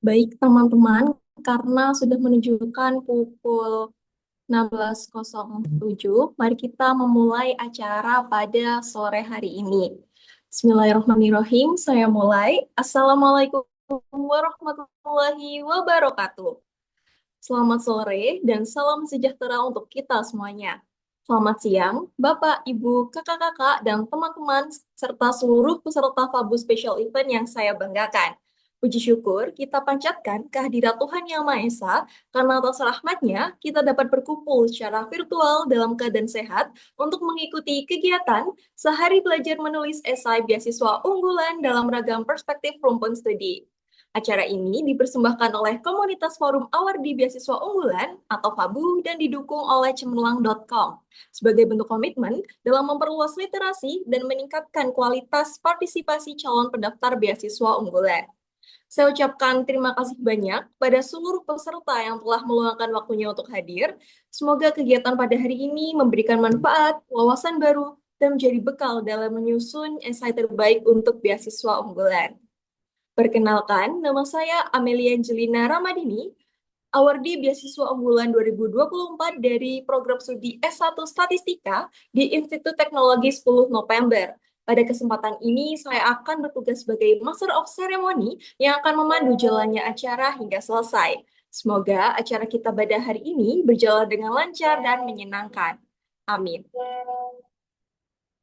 Baik, teman-teman, karena sudah menunjukkan pukul 16.07, mari kita memulai acara pada sore hari ini. Bismillahirrahmanirrahim, saya mulai. Assalamualaikum warahmatullahi wabarakatuh. Selamat sore dan salam sejahtera untuk kita semuanya. Selamat siang, Bapak, Ibu, kakak-kakak, dan teman-teman, serta seluruh peserta Fabu Special Event yang saya banggakan. Puji syukur kita panjatkan kehadirat Tuhan Yang Maha Esa, karena atas rahmatnya kita dapat berkumpul secara virtual dalam keadaan sehat untuk mengikuti kegiatan sehari belajar menulis esai beasiswa unggulan dalam ragam perspektif rumpun studi. Acara ini dipersembahkan oleh Komunitas Forum Awardi Beasiswa Unggulan atau FABU dan didukung oleh cemerlang.com sebagai bentuk komitmen dalam memperluas literasi dan meningkatkan kualitas partisipasi calon pendaftar beasiswa unggulan. Saya ucapkan terima kasih banyak pada seluruh peserta yang telah meluangkan waktunya untuk hadir. Semoga kegiatan pada hari ini memberikan manfaat, wawasan baru, dan menjadi bekal dalam menyusun esai terbaik untuk beasiswa unggulan. Perkenalkan, nama saya Amelia Angelina Ramadini, awardi beasiswa unggulan 2024 dari program studi S1 Statistika di Institut Teknologi 10 November. Pada kesempatan ini, saya akan bertugas sebagai Master of Ceremony yang akan memandu jalannya acara hingga selesai. Semoga acara kita pada hari ini berjalan dengan lancar dan menyenangkan. Amin.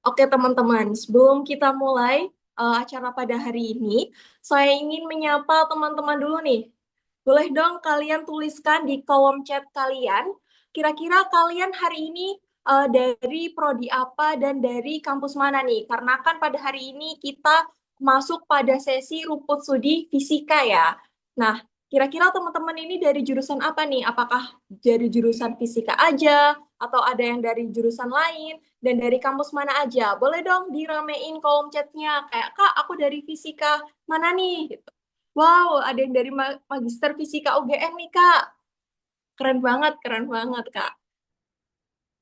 Oke teman-teman, sebelum kita mulai acara pada hari ini, saya ingin menyapa teman-teman dulu nih. Boleh dong kalian tuliskan di kolom chat kalian, kira-kira kalian hari ini dari prodi apa dan dari kampus mana nih? Karena kan pada hari ini kita masuk pada sesi rumput studi fisika ya. Nah, kira-kira teman-teman ini dari jurusan apa nih? Apakah dari jurusan fisika aja, atau ada yang dari jurusan lain? Dan dari kampus mana aja? Boleh dong diramein kolom chatnya. Kayak, Kak, aku dari fisika mana nih? Gitu. Wow, ada yang dari Magister Fisika UGM nih, Kak. Keren banget, Kak.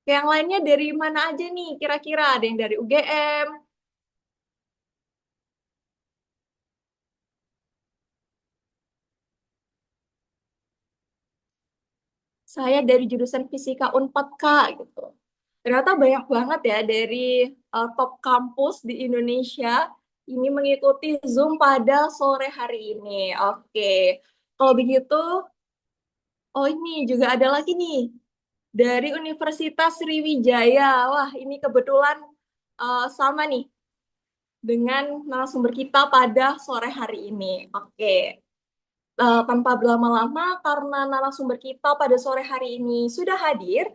Yang lainnya dari mana aja nih? Kira-kira ada yang dari UGM. Saya dari jurusan Fisika Unpad, Kak, gitu. Ternyata banyak banget ya dari top kampus di Indonesia ini mengikuti Zoom pada sore hari ini. Oke. Kalau begitu, oh ini juga ada lagi nih dari Universitas Sriwijaya. Wah, ini kebetulan sama nih dengan narasumber kita pada sore hari ini. Oke. Tanpa berlama-lama, karena narasumber kita pada sore hari ini sudah hadir,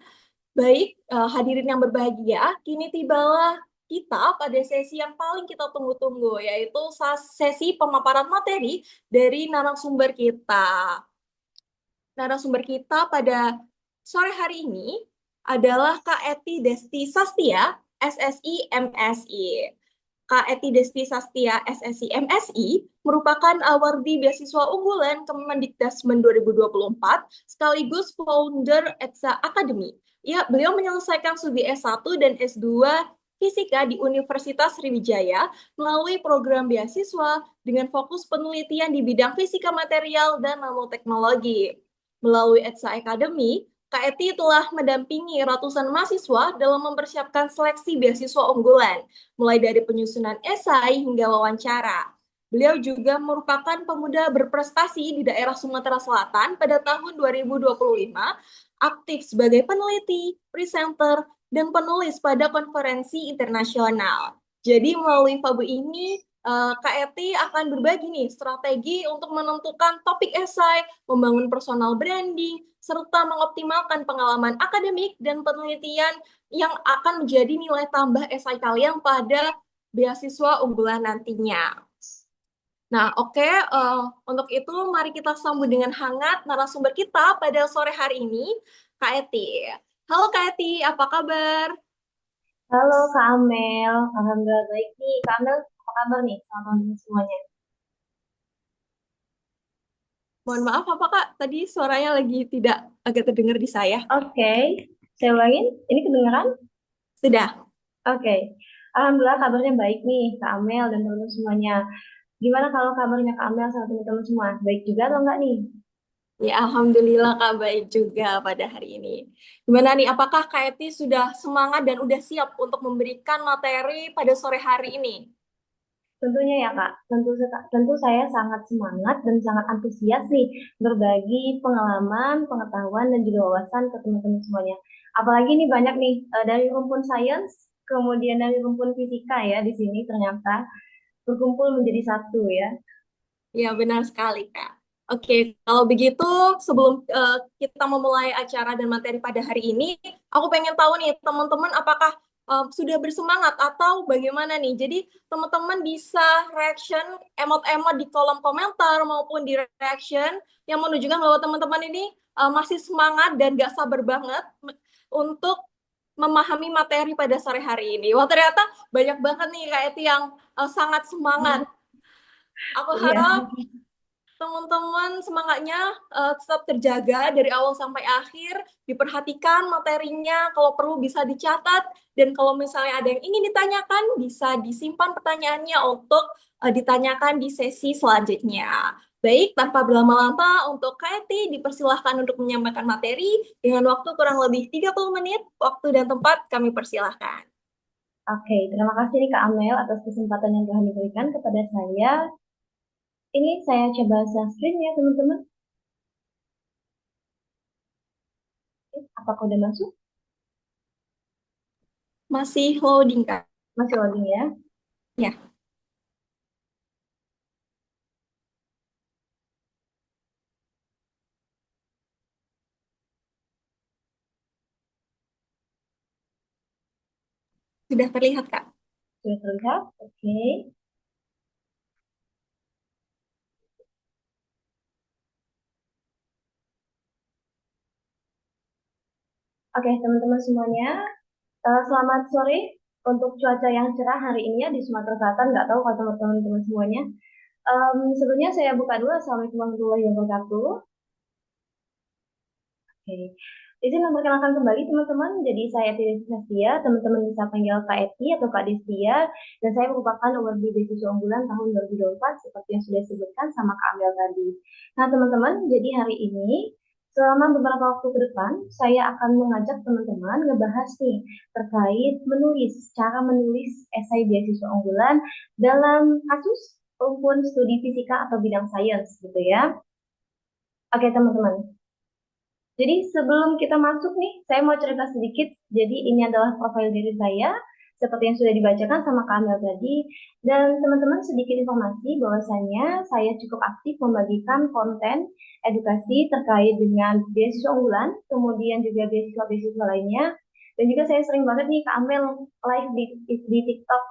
baik, hadirin yang berbahagia, kini tibalah kita pada sesi yang paling kita tunggu-tunggu, yaitu sesi pemaparan materi dari narasumber kita. Narasumber kita pada sore hari ini adalah Kak Eti Desti Sastia, SSI MSI. Kak Eti Desti Sastia SSI MSI merupakan awardi beasiswa unggulan Kemendikbudristek 2024 sekaligus founder ETSA Academy. Ya, beliau menyelesaikan studi S1 dan S2 Fisika di Universitas Sriwijaya melalui program beasiswa dengan fokus penelitian di bidang fisika material dan nanoteknologi. Melalui ETSA Academy, Kak Eti telah mendampingi ratusan mahasiswa dalam mempersiapkan seleksi beasiswa unggulan, mulai dari penyusunan esai hingga wawancara. Beliau juga merupakan pemuda berprestasi di daerah Sumatera Selatan pada tahun 2025, aktif sebagai peneliti, presenter, dan penulis pada konferensi internasional. Jadi melalui Fabu ini, Kak Eti akan berbagi nih strategi untuk menentukan topik esai, membangun personal branding, serta mengoptimalkan pengalaman akademik dan penelitian yang akan menjadi nilai tambah esai kalian pada beasiswa unggulan nantinya. Nah, oke, untuk itu mari kita sambut dengan hangat narasumber kita pada sore hari ini, Kak Eti. Halo Kak Eti, apa kabar? Halo Kak Amel, alhamdulillah baik nih. Kak Amel, apa kabar nih sama teman semuanya? Mohon maaf, apa Kak? Tadi suaranya lagi tidak agak terdengar di saya. Oke, saya ulangin. Ini kedengaran? Sudah. Oke, alhamdulillah kabarnya baik nih Kak Amel dan teman-teman semuanya. Gimana kalau kabarnya Kak Amel sama teman-teman semua? Baik juga atau enggak nih? Ya, Alhamdulillah Kak baik juga pada hari ini. Gimana nih, apakah Kak Eti sudah semangat dan udah siap untuk memberikan materi pada sore hari ini? Tentunya ya Kak, tentu saya sangat semangat dan sangat antusias nih berbagi pengalaman, pengetahuan, dan juga wawasan ke teman-teman semuanya. Apalagi nih banyak nih dari rumpun sains, kemudian dari rumpun fisika ya di sini ternyata berkumpul menjadi satu ya. Ya, benar sekali, Kak. Oke, kalau begitu, sebelum kita memulai acara dan materi pada hari ini, aku pengen tahu nih, teman-teman, apakah sudah bersemangat atau bagaimana nih? Jadi, teman-teman bisa reaction emot-emot di kolom komentar maupun di reaction yang menunjukkan bahwa teman-teman ini masih semangat dan gak sabar banget untuk memahami materi pada sore hari ini. Wah, ternyata banyak banget nih, Kak Eti, yang sangat semangat. Aku Iya. harap teman-teman semangatnya tetap terjaga dari awal sampai akhir, diperhatikan materinya, kalau perlu bisa dicatat, dan kalau misalnya ada yang ingin ditanyakan, bisa disimpan pertanyaannya untuk ditanyakan di sesi selanjutnya. Baik, tanpa berlama-lama, untuk KT dipersilahkan untuk menyampaikan materi dengan waktu kurang lebih 30 menit, waktu dan tempat kami persilahkan. Oke, terima kasih nih Kak Amel atas kesempatan yang telah diberikan kepada saya. Ini saya coba share screen ya teman-teman. Apakah udah masuk? Masih loading, Kak. Masih loading ya? Ya, sudah terlihat, Kak. Sudah terlihat? Oke. Oke, teman-teman semuanya. Selamat sore untuk cuaca yang cerah hari ini ya di Sumatera Selatan. Nggak tahu kalau teman-teman semuanya. Sebelumnya saya buka dulu. Assalamualaikum warahmatullahi wabarakatuh. Oke. Izin memperkenalkan kembali teman-teman. Jadi saya Eti Destia, teman-teman bisa panggil Kak Eti atau Kak Destia. Dan saya merupakan award beasiswa unggulan tahun 2024 seperti yang sudah disebutkan sama Kak Amel tadi. Nah teman-teman, jadi hari ini selama beberapa waktu ke depan, saya akan mengajak teman-teman ngebahas nih terkait menulis, cara menulis esai beasiswa unggulan dalam kasus rumpun studi fisika atau bidang sains gitu ya. Oke teman-teman, jadi sebelum kita masuk nih, saya mau cerita sedikit. Jadi ini adalah profil diri saya, seperti yang sudah dibacakan sama Kak Amel tadi. Dan teman-teman sedikit informasi bahwasanya saya cukup aktif membagikan konten edukasi terkait dengan beasiswa unggulan, kemudian juga beasiswa-beasiswa lainnya. Dan juga saya sering banget nih Kak Amel live di TikTok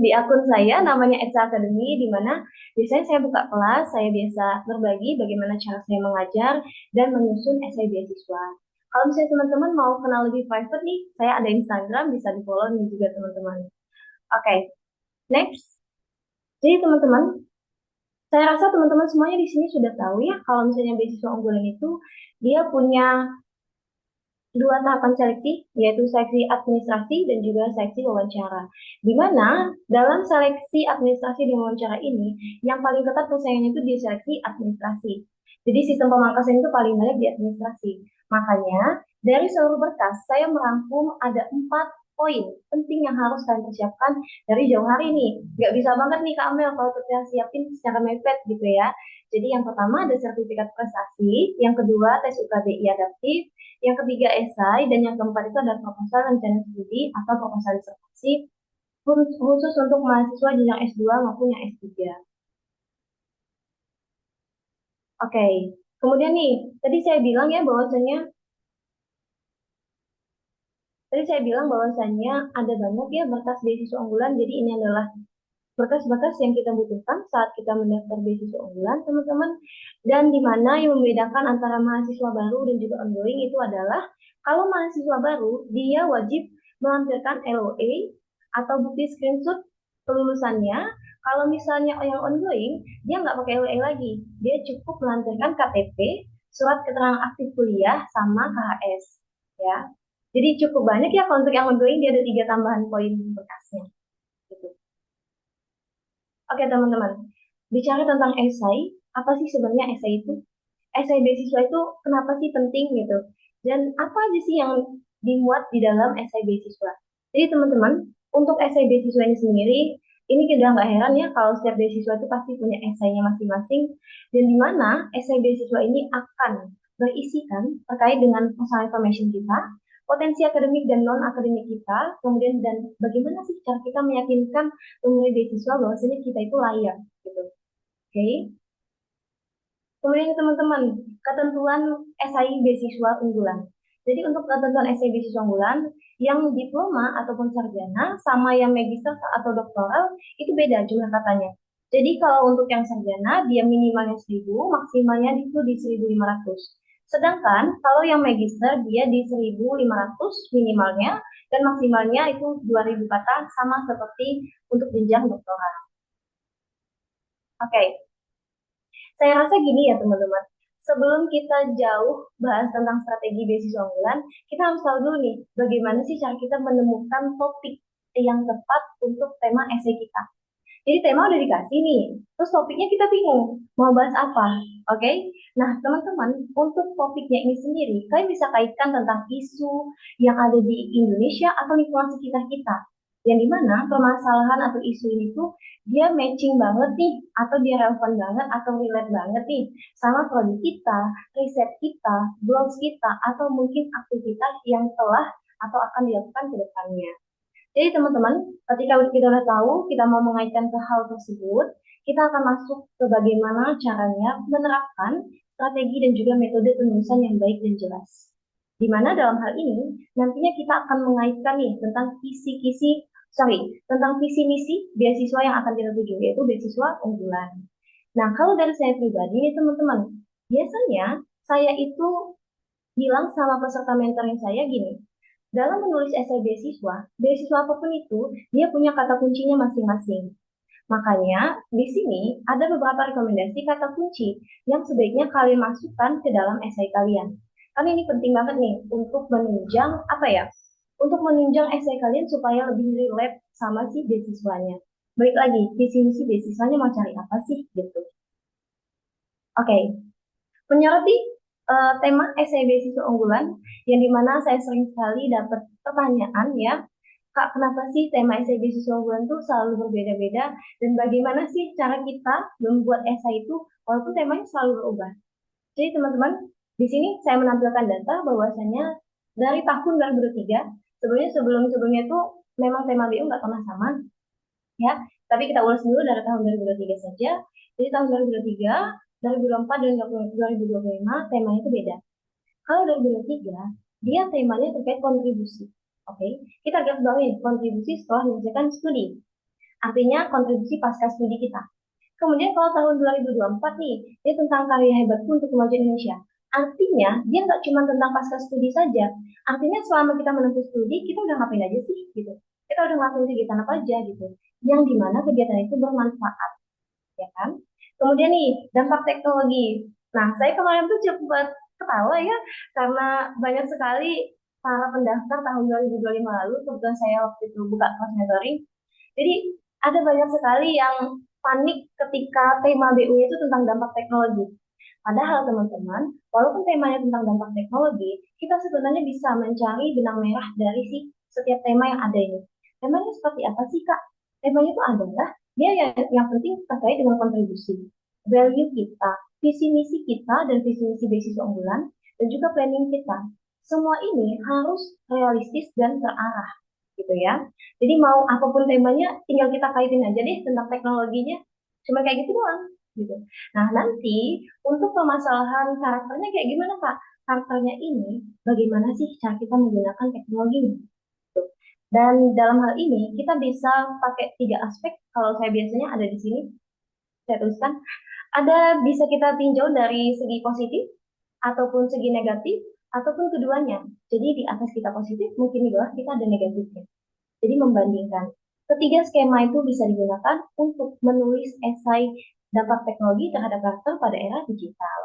di akun saya namanya Etsa Academy di mana biasanya saya buka kelas, saya biasa berbagi bagaimana cara saya mengajar dan menyusun esai beasiswa. Kalau misalnya teman-teman mau kenal lebih private nih, saya ada Instagram bisa di-follow nih juga teman-teman. Oke, next. Jadi teman-teman, saya rasa teman-teman semuanya di sini sudah tahu ya kalau misalnya beasiswa unggulan itu dia punya dua tahapan seleksi, yaitu seleksi administrasi dan juga seleksi wawancara. Di mana dalam seleksi administrasi dan wawancara ini, yang paling ketat persaingannya itu di seleksi administrasi. Jadi sistem pemangkasan itu paling banyak di administrasi. Makanya, dari seluruh berkas, saya merangkum ada 4 poin penting yang harus kalian persiapkan dari jauh hari nih. Gak bisa banget nih Kak Amel kalau kita siapin secara mepet gitu ya. Jadi yang pertama ada sertifikat prestasi, yang kedua tes UKBI adaptif, yang ketiga esai, dan yang keempat itu adalah proposal rencana studi atau proposal disertasi khusus untuk mahasiswa jenjang S2 maupun yang S3. Oke, kemudian nih, tadi saya bilang bahwasannya ada banyak ya berkas beasiswa unggulan, jadi ini adalah berkas-berkas yang kita butuhkan saat kita mendaftar beasiswa unggulan, teman-teman. Dan di mana yang membedakan antara mahasiswa baru dan juga ongoing itu adalah kalau mahasiswa baru, dia wajib melampirkan LOA atau bukti screenshot kelulusannya. Kalau misalnya yang ongoing, dia nggak pakai LOA lagi. Dia cukup melampirkan KTP, surat keterangan aktif kuliah, sama KHS. Ya. Jadi cukup banyak ya kalau untuk yang ongoing dia ada 3 tambahan poin berkasnya. Gitu. Oke teman-teman, bicara tentang esai, apa sih sebenarnya esai itu? Esai beasiswa itu kenapa sih penting gitu? Dan apa aja sih yang dimuat di dalam esai beasiswa? Jadi teman-teman, untuk esai beasiswa ini sendiri, ini kita nggak heran ya kalau setiap beasiswa itu pasti punya esainya masing-masing, dan di mana esai beasiswa ini akan berisikan terkait dengan personal information kita, potensi akademik dan non akademik kita, kemudian dan bagaimana sih cara kita meyakinkan mengenai beasiswa bahwa sini kita itu layak gitu. Oke. Kemudian teman-teman, ketentuan SI beasiswa unggulan. Jadi untuk ketentuan SI beasiswa unggulan, yang diploma ataupun sarjana sama yang magister atau doktoral itu beda jumlah katanya. Jadi kalau untuk yang sarjana dia minimalnya 1000, maksimalnya itu di 1500. Sedangkan kalau yang magister dia di 1500 minimalnya dan maksimalnya itu 2000 kata sama seperti untuk jenjang doktoral. Oke, saya rasa gini ya teman-teman, sebelum kita jauh bahas tentang strategi beasiswa unggulan, kita harus tahu dulu nih, bagaimana sih cara kita menemukan topik yang tepat untuk tema esai kita. Jadi tema udah dikasih nih, terus topiknya kita bingung, mau bahas apa, oke? Okay? Nah teman-teman, untuk topiknya ini sendiri, kalian bisa kaitkan tentang isu yang ada di Indonesia atau lingkungan sekitar kita. Yang dimana permasalahan atau isu ini tuh dia matching banget nih, atau dia relevan banget, atau relate banget nih, sama prodi kita, riset kita, goals kita, atau mungkin aktivitas yang telah atau akan dilakukan ke depannya. Jadi teman-teman, ketika kita udah tahu, kita mau mengaitkan ke hal tersebut, kita akan masuk ke bagaimana caranya menerapkan strategi dan juga metode penulisan yang baik dan jelas. Di mana dalam hal ini, nantinya kita akan mengaitkan nih tentang tentang visi misi beasiswa yang akan kita tuju, yaitu beasiswa unggulan. Nah, kalau dari saya pribadi nih teman-teman, biasanya saya itu bilang sama peserta mentoring saya gini, dalam menulis esai beasiswa, beasiswa apapun itu, dia punya kata kuncinya masing-masing. Makanya, di sini ada beberapa rekomendasi kata kunci yang sebaiknya kalian masukkan ke dalam esai kalian. Karena ini penting banget nih untuk menunjang apa ya? Untuk menunjang esai kalian supaya lebih relate sama si beasiswanya. Balik lagi, visi misi beasiswanya mau cari apa sih gitu. Oke, menyoroti tema esai beasiswa unggulan yang dimana saya sering sekali dapat pertanyaan ya, Kak, kenapa sih tema esai beasiswa unggulan tuh selalu berbeda-beda dan bagaimana sih cara kita membuat esai itu walaupun temanya selalu berubah. Jadi teman-teman, di sini saya menampilkan data bahwasanya dari tahun 2023, sebenarnya sebelum-sebelumnya itu memang tema BU nggak pernah sama ya, tapi kita ulas dulu dari tahun 2023 saja. Jadi tahun 2023, 2024 dan 2025 temanya itu beda. Kalau 2023, dia temanya terkait kontribusi. Oke, kita garis bawahi kontribusi setelah menyelesaikan studi. Artinya kontribusi pasca studi kita. Kemudian kalau tahun 2024 nih, dia tentang karya hebatku untuk kemajuan Indonesia. Artinya, dia nggak cuma tentang pasca studi saja. Artinya selama kita menempuh studi, kita udah ngapain aja sih gitu. Kita udah ngelakuin kegiatan apa aja gitu. Yang dimana kegiatan itu bermanfaat, ya kan? Kemudian nih, dampak teknologi. Nah, saya kemarin tuh cepat ketawa ya, karena banyak sekali para pendaftar tahun 2025 lalu, kebetulan saya waktu itu buka kelas mentoring. Jadi, ada banyak sekali yang panik ketika tema BU itu tentang dampak teknologi. Padahal teman-teman, walaupun temanya tentang dampak teknologi, kita sebenarnya bisa mencari benang merah dari si setiap tema yang ada ini. Temanya seperti apa sih, Kak? Temanya itu adalah dia yang penting terkait dengan kontribusi, value kita, visi misi kita dan visi misi beasiswa unggulan, dan juga planning kita. Semua ini harus realistis dan terarah, gitu ya. Jadi mau apapun temanya, tinggal kita kaitin aja deh tentang teknologinya. Cuma kayak gitu doang, gitu. Nah, nanti untuk permasalahan karakternya kayak gimana, Kak? Karakternya ini, bagaimana sih cara kita menggunakan teknologi? Gitu. Dan dalam hal ini, kita bisa pakai 3 aspek. Kalau saya biasanya ada di sini, saya tuliskan. Ada bisa kita tinjau dari segi positif, ataupun segi negatif, ataupun keduanya. Jadi di atas kita positif, mungkin di bawah kita ada negatifnya. Jadi membandingkan. Ketiga skema itu bisa digunakan untuk menulis esai dampak teknologi terhadap karakter pada era digital.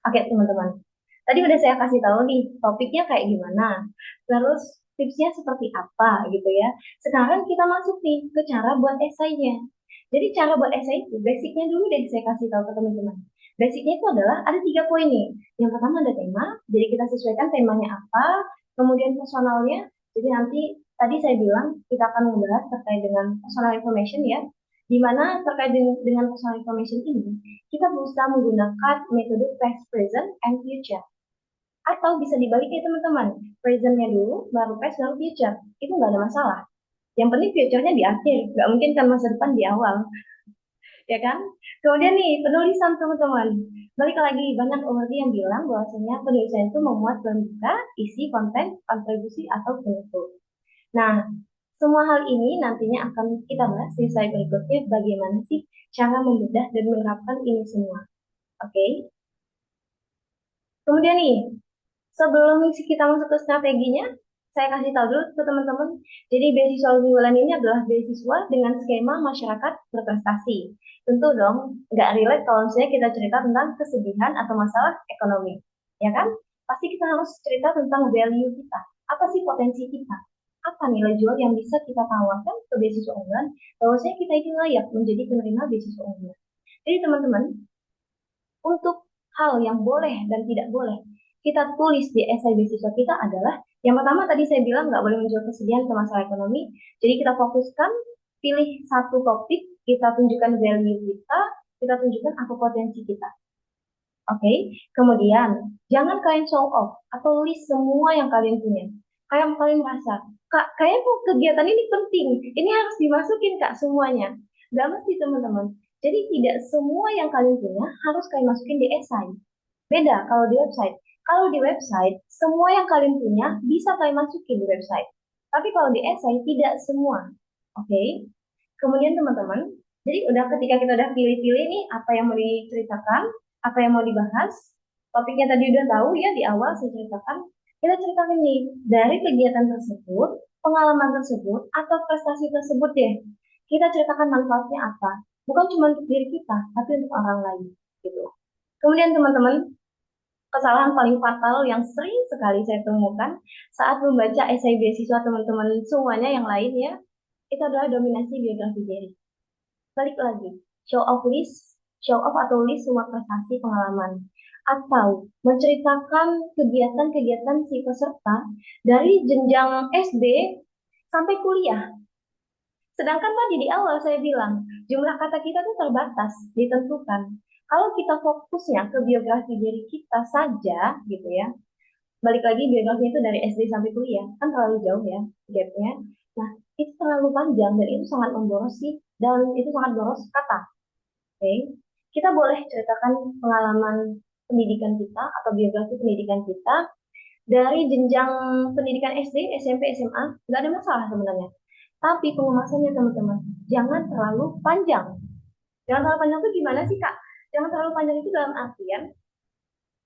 Oke teman-teman, tadi udah saya kasih tahu nih topiknya kayak gimana. Terus tipsnya seperti apa gitu ya. Sekarang kita masuk nih ke cara buat esainya. Jadi cara buat esai itu basicnya dulu deh saya kasih tahu ke teman-teman. Basicnya itu adalah ada 3 poin nih. Yang pertama ada tema, jadi kita sesuaikan temanya apa, kemudian personalnya. Jadi nanti tadi saya bilang kita akan membahas terkait dengan personal information ya, di mana terkait dengan personal information ini kita bisa menggunakan metode past, present, and future. Atau bisa dibalik ya teman-teman, presentnya dulu, baru past, baru future. Itu nggak ada masalah. Yang penting future-nya di akhir, nggak mungkin kan masa depan di awal, ya kan? Kemudian nih, penulisan teman-teman. Balik lagi, banyak orang yang bilang bahwasanya penulisan itu memuat pembuka, isi, konten, kontribusi, atau penutup. Nah, semua hal ini nantinya akan kita bahas di slide berikutnya bagaimana sih cara membedah dan menerapkan ini semua. Oke? Kemudian nih, sebelum kita masuk ke strateginya, saya kasih tahu dulu ke teman-teman. Jadi beasiswa unggulan ini adalah beasiswa dengan skema masyarakat berprestasi. Tentu dong, nggak relate kalau misalnya kita cerita tentang kesedihan atau masalah ekonomi. Ya kan? Pasti kita harus cerita tentang value kita. Apa sih potensi kita? Apa nilai jual yang bisa kita tawarkan ke beasiswa unggulan? Bahwasanya kita ini layak menjadi penerima beasiswa unggulan. Jadi teman-teman, untuk hal yang boleh dan tidak boleh kita tulis di esai beasiswa kita adalah yang pertama tadi saya bilang nggak boleh menjual kesedihan ke masalah ekonomi. Jadi kita fokuskan, pilih satu topik, kita tunjukkan value kita tunjukkan apa potensi kita. Oke, kemudian jangan kalian show off atau list semua yang kalian punya. Kayak kalian merasa, Kak, kayaknya kok kegiatan ini penting, ini harus dimasukin Kak semuanya. Gak mesti teman-teman. Jadi tidak semua yang kalian punya harus kalian masukin di esai. Beda kalau di website. Kalau di website, semua yang kalian punya bisa kalian masukin di website. Tapi kalau di esai, tidak semua. Oke? Kemudian teman-teman, jadi udah ketika kita udah pilih-pilih nih apa yang mau diceritakan, apa yang mau dibahas, topiknya tadi udah tahu ya di awal saya ceritakan, kita ceritakan nih dari kegiatan tersebut, pengalaman tersebut, atau prestasi tersebut deh. Kita ceritakan manfaatnya apa. Bukan cuma untuk diri kita, tapi untuk orang lain. Gitu. Kemudian teman-teman, kesalahan paling fatal yang sering sekali saya temukan saat membaca esai beasiswa teman-teman semuanya yang lain ya, itu adalah dominasi biografi diri. Balik lagi, show off atau list semua prestasi pengalaman. Atau menceritakan kegiatan-kegiatan si peserta dari jenjang SD sampai kuliah. Sedangkan tadi di awal saya bilang, jumlah kata kita tuh terbatas, ditentukan. Kalau kita fokusnya ke biografi diri kita saja, gitu ya, balik lagi biografi itu dari SD sampai kuliah, kan terlalu jauh ya gapnya. Nah, itu terlalu panjang dan itu sangat memboros sih, dan itu sangat boros kata. Oke, kita boleh ceritakan pengalaman pendidikan kita atau biografi pendidikan kita dari jenjang pendidikan SD, SMP, SMA, nggak ada masalah sebenarnya. Tapi pengemasannya teman-teman, jangan terlalu panjang. Jangan terlalu panjang itu gimana sih Kak? Jangan terlalu panjang itu dalam artian,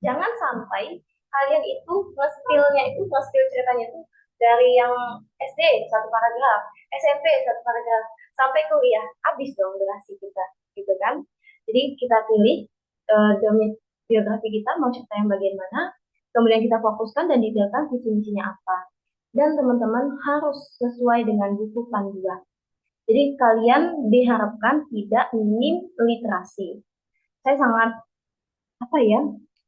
jangan sampai kalian itu nge-spill-nya itu, nge-spill ceritanya itu dari yang SD satu paragraf, SMP satu paragraf, sampai kuliah, habis dong durasi kita, gitu kan? Jadi kita pilih biografi kita mau cerita yang bagian mana, kemudian kita fokuskan dan detailkan visi misinya apa. Dan teman-teman harus sesuai dengan buku panduan. Jadi kalian diharapkan tidak minim literasi. Saya sangat apa ya,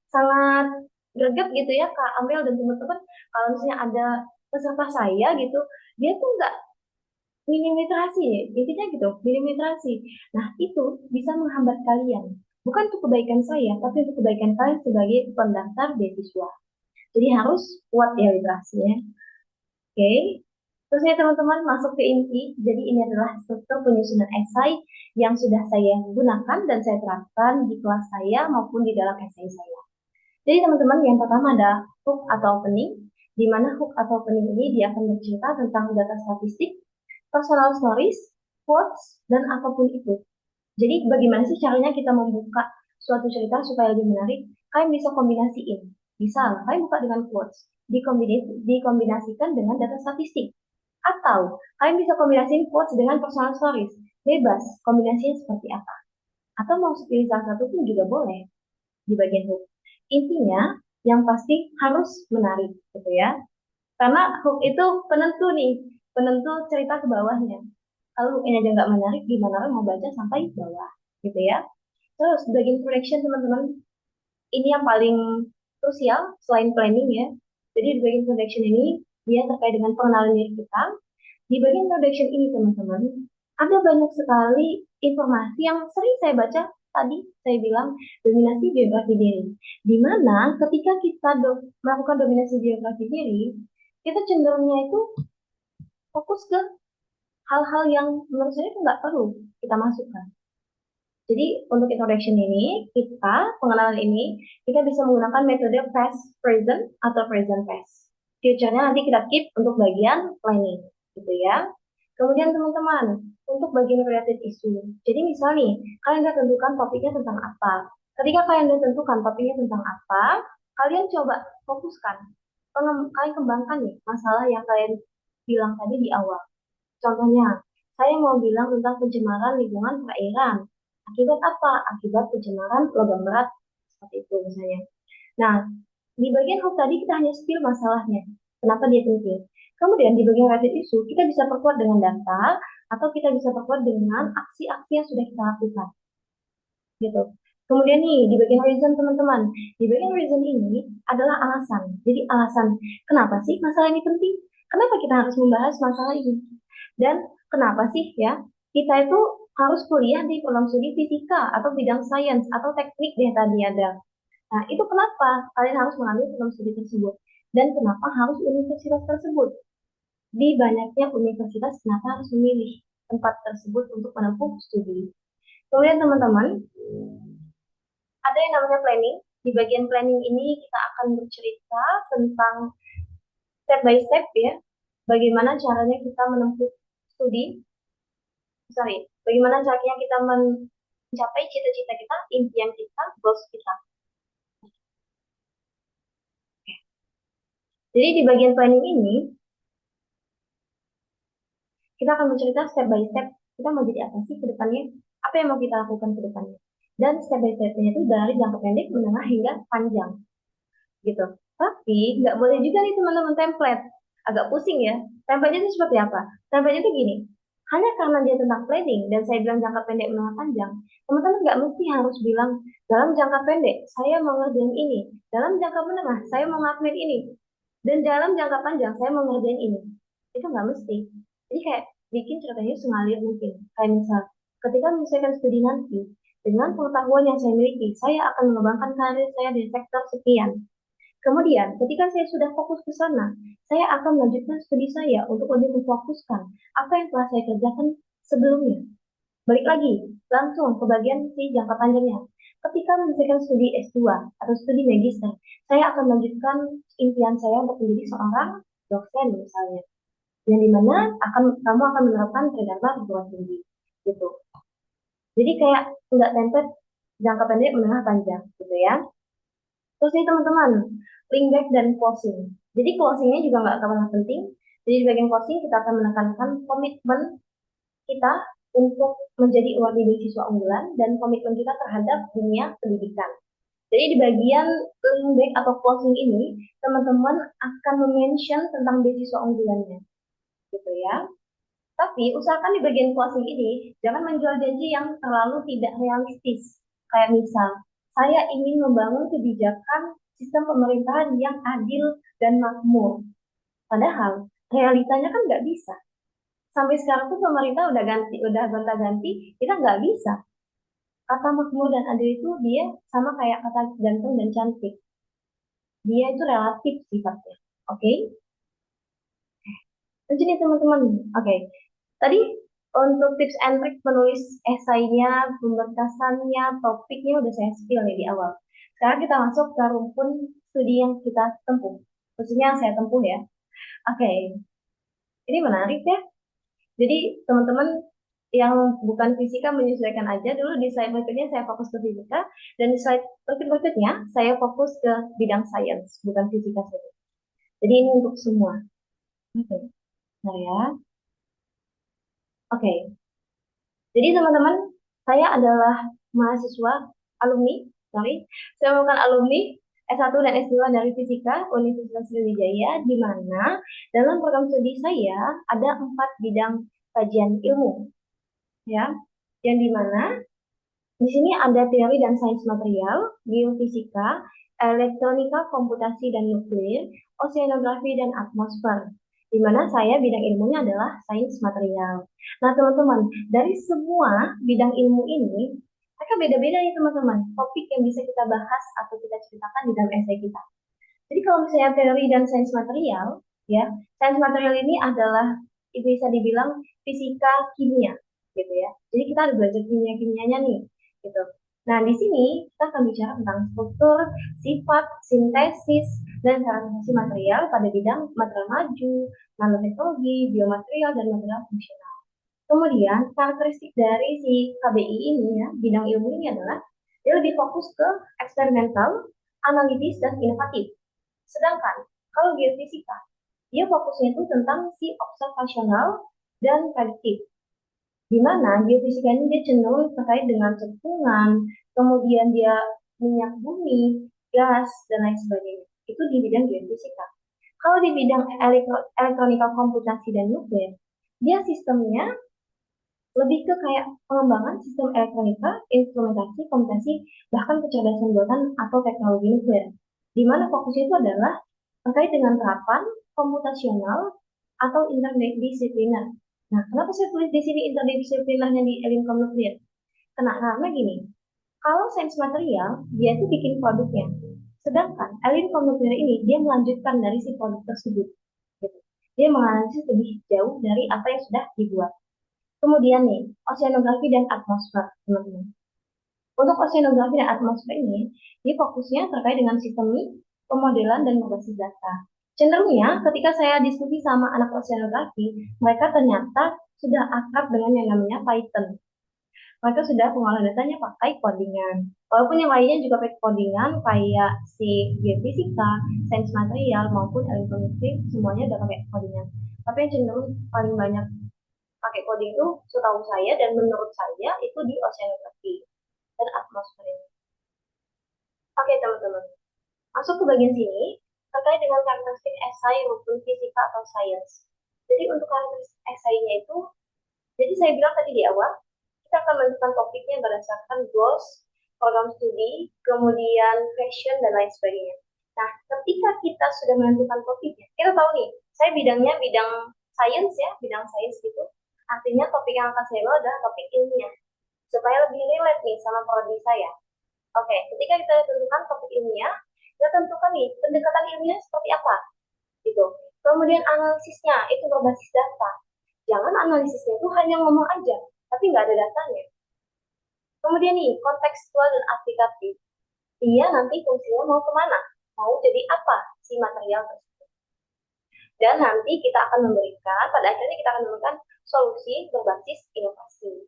sangat greget gitu ya Kak Amel dan teman-teman kalau misalnya ada peserta saya gitu, dia tuh nggak minim literasi, intinya gitu, minim literasi. Nah itu bisa menghambat kalian, bukan untuk kebaikan saya, tapi untuk kebaikan kalian sebagai pendaftar beasiswa. Jadi harus kuat ya literasinya. Oke, terus ya teman-teman masuk ke inti. Jadi ini adalah struktur penyusunan esai yang sudah saya gunakan dan saya terapkan di kelas saya maupun di dalam esai saya. Jadi teman-teman yang pertama ada hook atau opening, di mana hook atau opening ini dia akan bercerita tentang data statistik, personal stories, quotes, dan apapun itu. Jadi bagaimana sih caranya kita membuka suatu cerita supaya lebih menarik? Kalian bisa kombinasiin. Misal, kalian buka dengan quotes, dikombinasikan dengan data statistik. Atau, kalian bisa kombinasiin quotes dengan personal stories. Bebas, kombinasinya seperti apa. Atau mau pilih salah satu pun juga boleh di bagian hook. Intinya, yang pasti harus menarik, gitu ya. Karena hook itu penentu nih, penentu cerita ke bawahnya. Kalau hooknya aja nggak menarik, gimana orang mau baca sampai bawah, gitu ya. Terus bagian correction teman-teman, ini yang paling krusial selain planning ya. Jadi di bagian correction ini dia terkait dengan pengenalan diri kita. Di bagian introduction ini teman-teman, ada banyak sekali informasi yang sering saya baca tadi saya bilang dominasi biografi diri. Di mana ketika kita melakukan dominasi biografi diri, kita cenderungnya itu fokus ke hal-hal yang menurut saya itu nggak perlu kita masukkan. Jadi untuk introduction ini, pengenalan ini, kita bisa menggunakan metode past present atau present past. Future-nya nanti kita keep untuk bagian planning, gitu ya. Kemudian teman-teman, untuk bagian related issue. Jadi misal nih, kalian udah tentukan topiknya tentang apa. Ketika kalian udah tentukan topiknya tentang apa, kalian coba fokuskan. Kalian kembangkan nih masalah yang kalian bilang tadi di awal. Contohnya, saya mau bilang tentang pencemaran lingkungan perairan. Akibat apa? Akibat pencemaran logam berat seperti itu misalnya. Nah, di bagian hook tadi kita hanya spill masalahnya. Kenapa dia penting? Kemudian di bagian related issue kita bisa perkuat dengan data atau kita bisa perkuat dengan aksi-aksi yang sudah kita lakukan. Gitu. Kemudian nih di bagian reason teman-teman, di bagian reason ini adalah alasan. Jadi alasan kenapa sih masalah ini penting? Kenapa kita harus membahas masalah ini? Dan kenapa sih ya kita itu harus kuliah di program studi fisika atau bidang sains atau teknik deh tadi ada. Nah, itu kenapa kalian harus mengambil program studi tersebut? Dan kenapa harus universitas tersebut? Di banyaknya universitas, kenapa harus memilih tempat tersebut untuk menempuh studi? Kemudian teman-teman, ada yang namanya planning. Di bagian planning ini kita akan bercerita tentang step by step ya, bagaimana caranya kita menempuh studi, bagaimana caranya kita mencapai cita-cita kita, impian kita, goals kita. Jadi di bagian planning ini, kita akan bercerita step by step, kita mau jadi apa sih ke depannya, apa yang mau kita lakukan ke depannya. Dan step by step-nya itu dari jangka pendek, menengah, hingga panjang. Gitu. Tapi nggak boleh juga nih teman-teman template. Agak pusing ya. Template itu seperti apa? Template itu gini. Hanya karena dia tentang planning dan saya bilang jangka pendek menengah panjang, teman-teman nggak mesti harus bilang dalam jangka pendek saya mau ngerjain ini, dalam jangka menengah saya mau ngelakuin ini, dan dalam jangka panjang saya mau ngerjain ini. Itu nggak mesti. Jadi kayak bikin ceritanya sengalir mungkin. Kayak misal, ketika menyelesaikan studi nanti, dengan pengetahuan yang saya miliki, saya akan mengembangkan karir saya di sektor sekian. Kemudian, ketika saya sudah fokus ke sana, saya akan melanjutkan studi saya untuk lebih memfokuskan apa yang telah saya kerjakan sebelumnya. Balik lagi, langsung ke bagian si jangka panjangnya. Ketika menyelesaikan studi S2 atau studi magister, saya akan melanjutkan impian saya untuk menjadi seorang dosen misalnya. Yang dimana kamu akan menerapkan Tridharma perguruan tinggi. Gitu. Jadi kayak nggak template jangka pendek, menengah, panjang gitu ya. Terus nih teman-teman, link back dan closing. Jadi closingnya juga nggak kalah penting. Jadi di bagian closing kita akan menekankan komitmen kita untuk menjadi award beasiswa unggulan dan komitmen kita terhadap dunia pendidikan. Jadi di bagian link back atau closing ini, teman-teman akan mention tentang beasiswa unggulannya, gitu ya. Tapi usahakan di bagian closing ini jangan menjual janji yang terlalu tidak realistis. Kayak misal, saya ingin membangun kebijakan sistem pemerintahan yang adil dan makmur. Padahal realitanya kan nggak bisa. Sampai sekarang tuh pemerintah udah gonta-ganti, kita nggak bisa. Kata makmur dan adil itu dia sama kayak kata ganteng dan cantik. Dia itu relatif sifatnya. Oke? Okay? Lanjut nih teman-teman. Oke. Tadi untuk tips and trick menulis esainya, pemberkasannya, topiknya udah saya spill nih di awal. Sekarang kita masuk ke rumpun studi yang kita tempuh. Khususnya yang saya tempuh ya. Oke, ini menarik ya. Jadi teman-teman yang bukan fisika menyesuaikan aja dulu di slide berikutnya saya fokus ke fisika dan di slide berikutnya saya fokus ke bidang sains bukan fisika saja. Jadi ini untuk semua. Oke. Nah ya. Oke. Jadi teman-teman, saya adalah mahasiswa, alumni, sorry, saya bukan alumni, S1 dan S2 dari Fisika Universitas Sriwijaya, di mana dalam program studi saya ada 4 bidang kajian ilmu, ya, yang di mana di sini ada teori dan sains material, geofisika, elektronika, komputasi dan nuklir, oceanografi dan atmosfer. Di mana saya bidang ilmunya adalah sains material. Nah, teman-teman, dari semua bidang ilmu ini, mereka beda-beda nih teman-teman, topik yang bisa kita bahas atau kita ceritakan di dalam esai kita. Jadi kalau misalnya teori dan sains material, ya, sains material ini adalah bisa dibilang fisika kimia, gitu ya. Jadi kita ada belajar kimia-kimianya nih, gitu. Nah, di sini kita akan bicara tentang struktur, sifat, sintesis, dan karakteristik material pada bidang material maju, nanoteknologi, biomaterial, dan material fungsional. Kemudian, karakteristik dari si KBI ini ya, bidang ilmu ini adalah dia lebih fokus ke eksperimental, analitis, dan inovatif. Sedangkan kalau geofisika, dia fokusnya itu tentang si observasional dan prediktif. Di mana geofisika ini dia cenderung terkait dengan cekungan, kemudian dia minyak bumi, gas, dan lain sebagainya. Itu di bidang geofisika. Kalau di bidang elektronika komputasi dan nuklir, dia sistemnya lebih ke kayak pengembangan sistem elektronika, instrumentasi, komputasi, bahkan kecerdasan buatan atau teknologi nuklir. Di mana fokusnya itu adalah terkait dengan terapan komputasional atau interdisipliner. Nah, kenapa saya tulis di sini interdisiplinernya di Elinkom Nuklir? Karena gini, kalau sains material, dia itu bikin produknya. Sedangkan Elinkom Nuklir ini, dia melanjutkan dari si produk tersebut. Gitu. Dia menganalisis lebih jauh dari apa yang sudah dibuat. Kemudian nih, oceanografi dan atmosfer, teman-teman. Untuk oceanografi dan atmosfer ini, ini fokusnya terkait dengan sistemik, pemodelan, dan berbasis data. Cenderungnya, ketika saya diskusi sama anak oceanografi, mereka ternyata sudah akrab dengan yang namanya Python. Mereka sudah pengolah datanya pakai codingan. Walaupun yang lainnya juga pakai codingan, kayak si geofisika, sains material, maupun elektronik, semuanya udah pakai codingan. Tapi yang cenderung paling banyak pakai coding itu setahu saya dan menurut saya itu di oceanografi dan atmosfer ini. Oke teman-teman, masuk ke bagian sini terkait dengan karakteristik esai maupun fisika atau sains. Jadi untuk karakteristik esainya itu, jadi saya bilang tadi di awal, kita akan menentukan topiknya berdasarkan goals, program studi, kemudian fashion dan lain sebagainya. Nah, ketika kita sudah menentukan topiknya, kita tahu nih, saya bidangnya bidang sains ya, bidang sains gitu. Artinya topik yang akan saya bawa adalah topik ilmiah supaya lebih relate nih sama prodi saya. Oke, ketika kita tentukan topik ilmiah, kita tentukan nih pendekatan ilmiah seperti apa, gitu. Kemudian analisisnya itu berbasis data. Jangan analisisnya itu hanya ngomong aja, tapi nggak ada datanya. Kemudian nih kontekstual dan aplikatif. Dia nanti fungsinya mau kemana? Mau jadi apa si material tersebut? Dan nanti kita akan memberikan, pada akhirnya kita akan memberikan solusi berbasis inovasi.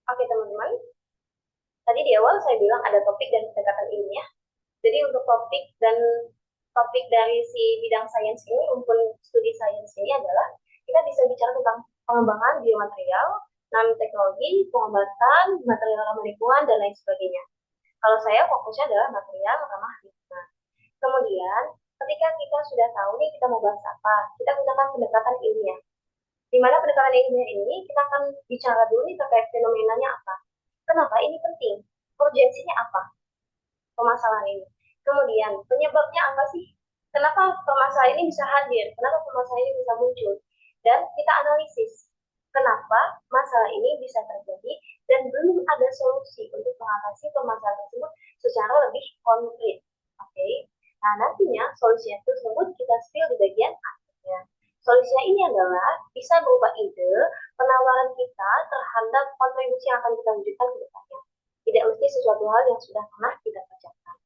Oke teman-teman, tadi di awal saya bilang ada topik dan pendekatan ilmiah. Jadi untuk topik dari si bidang sains ini, maupun studi sains ini adalah kita bisa bicara tentang pengembangan biomaterial, nanoteknologi, pengobatan, material ramah lingkungan, dan lain sebagainya. Kalau saya fokusnya adalah material ramah lingkungan. Kemudian, ketika kita sudah tahu nih kita mau bahas apa, kita gunakan pendekatan ilmiah. Di mana pendekatan ilmiah ini kita akan bicara dulu nih terkait fenomenanya apa. Kenapa ini penting? Urgensinya apa? Permasalahan ini. Kemudian, penyebabnya apa sih? Kenapa permasalahan ini bisa hadir? Kenapa permasalahan ini bisa muncul? Dan kita analisis kenapa masalah ini bisa terjadi dan belum ada solusi untuk mengatasi permasalahan tersebut secara lebih konkret. Oke. Nah, nantinya solusi tersebut kita spill di bagian akhirnya. Solusinya ini adalah bisa berupa ide, penawaran kita terhadap kontribusi yang akan kita wujudkan ke depannya. Tidak mesti sesuatu hal yang sudah pernah kita kerjakan.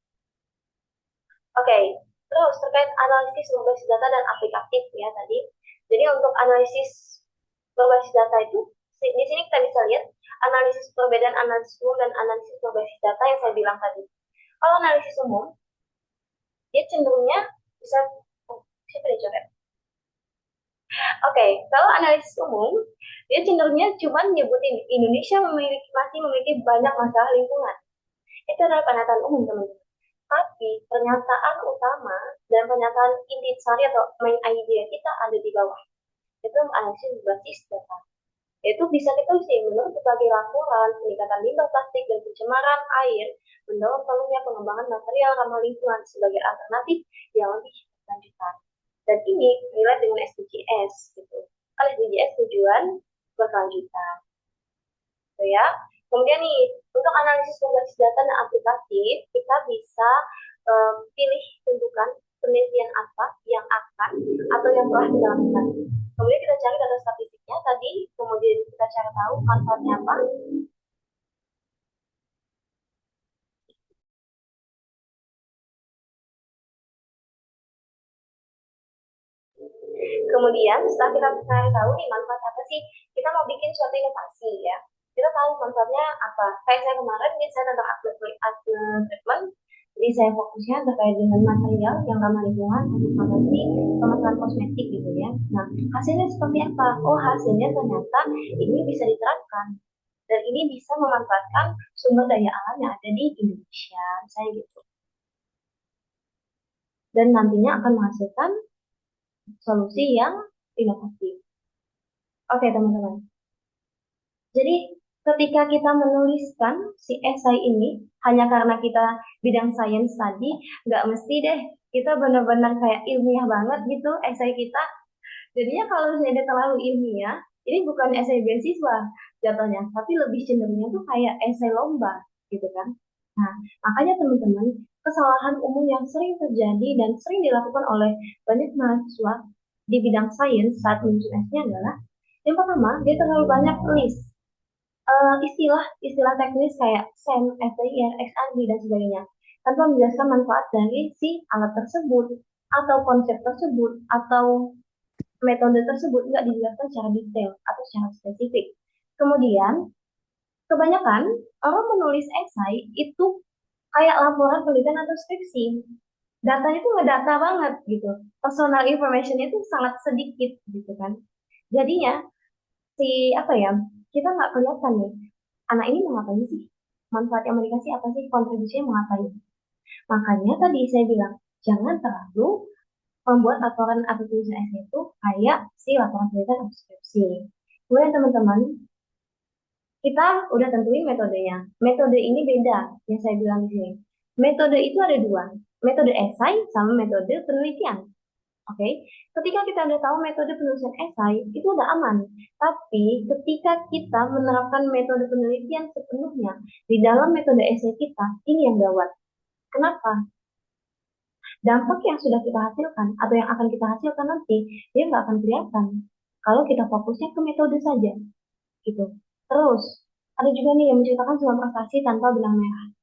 Oke, terus terkait analisis berbasis data dan aplikatif ya tadi. Jadi untuk analisis berbasis data itu, di sini kita bisa lihat analisis perbedaan analisis umum dan analisis berbasis data yang saya bilang tadi. Kalau analisis umum, dia cenderungnya bisa, siapa nih coret? Oke, kalau analisis umum, dia cenderungnya cuma nyebutin Indonesia masih memiliki banyak masalah lingkungan. Itu adalah pernyataan umum, teman-teman. Tapi pernyataan utama dan pernyataan intisari atau main idea kita ada di bawah. Itu analisis berbasis data. Itu bisa kita sih menurut berbagai laporan, peningkatan limbah plastik dan pencemaran air mendorong perlunya pengembangan material ramah lingkungan sebagai alternatif yang lebih berkelanjutan. Dan ini relate dengan SDGs gitu. Kan SDGs tujuan berkelanjutan, gitu ya. Kemudian nih, untuk analisis berbasis data dan aplikatif, kita bisa pilih tentukan penelitian apa yang akan atau yang telah dilakukan. Kemudian kita cari data statistiknya tadi, kemudian kita cari tahu manfaatnya apa. Kemudian setelah kita cari tahu nih manfaat apa sih, kita mau bikin suatu inovasi ya. Kita tahu manfaatnya apa. Kayak saya kemarin, ini saya tentang acne treatment. Jadi saya fokusnya terkait dengan material yang ramah lingkungan untuk mengatasi permasalahan kosmetik gitu ya. Nah, hasilnya seperti apa? Oh, hasilnya ternyata ini bisa diterapkan dan ini bisa memanfaatkan sumber daya alam yang ada di Indonesia, saya gitu. Dan nantinya akan menghasilkan solusi yang inovatif. Oke, teman-teman. Jadi, ketika kita menuliskan si esai ini, hanya karena kita bidang sains tadi, nggak mesti deh kita benar-benar kayak ilmiah banget gitu esai kita. Jadinya kalau misalnya dia terlalu ilmiah, ini bukan esai beasiswa jatuhnya, tapi lebih cenderungnya tuh kayak esai lomba gitu kan. Nah, makanya teman-teman, kesalahan umum yang sering terjadi dan sering dilakukan oleh banyak mahasiswa di bidang sains saat menyusun esainya adalah yang pertama, dia terlalu banyak list istilah-istilah teknis kayak SEM, SDIR, XRB, dan sebagainya, tanpa menjelaskan manfaat dari si alat tersebut, atau konsep tersebut, atau metode tersebut nggak dijelaskan secara detail atau secara spesifik. Kemudian, kebanyakan orang menulis esai itu kayak laporan penelitian atau skripsi. Datanya tuh nggak data banget gitu. Personal information itu sangat sedikit gitu kan. Jadinya si apa ya, kita nggak kelihatan nih anak ini mau ngapain sih, manfaat yang mau dikasih apa sih, kontribusinya mau ngapain. Makanya tadi saya bilang jangan terlalu membuat laporan atau tulisan essay itu kayak si laporan penelitian atau skripsi. Kemudian teman-teman, kita udah tentuin metodenya. Metode ini beda yang saya bilang di sini. Metode itu ada dua, metode esai sama metode penelitian. Oke, ketika kita udah tahu metode penulisan esai, itu udah aman. Tapi ketika kita menerapkan metode penelitian sepenuhnya di dalam metode esai kita, ini yang gawat. Kenapa? Dampak yang sudah kita hasilkan atau yang akan kita hasilkan nanti, dia nggak akan kelihatan. Kalau kita fokusnya ke metode saja, gitu. Terus, ada juga nih yang menceritakan semua prestasi tanpa benang merah.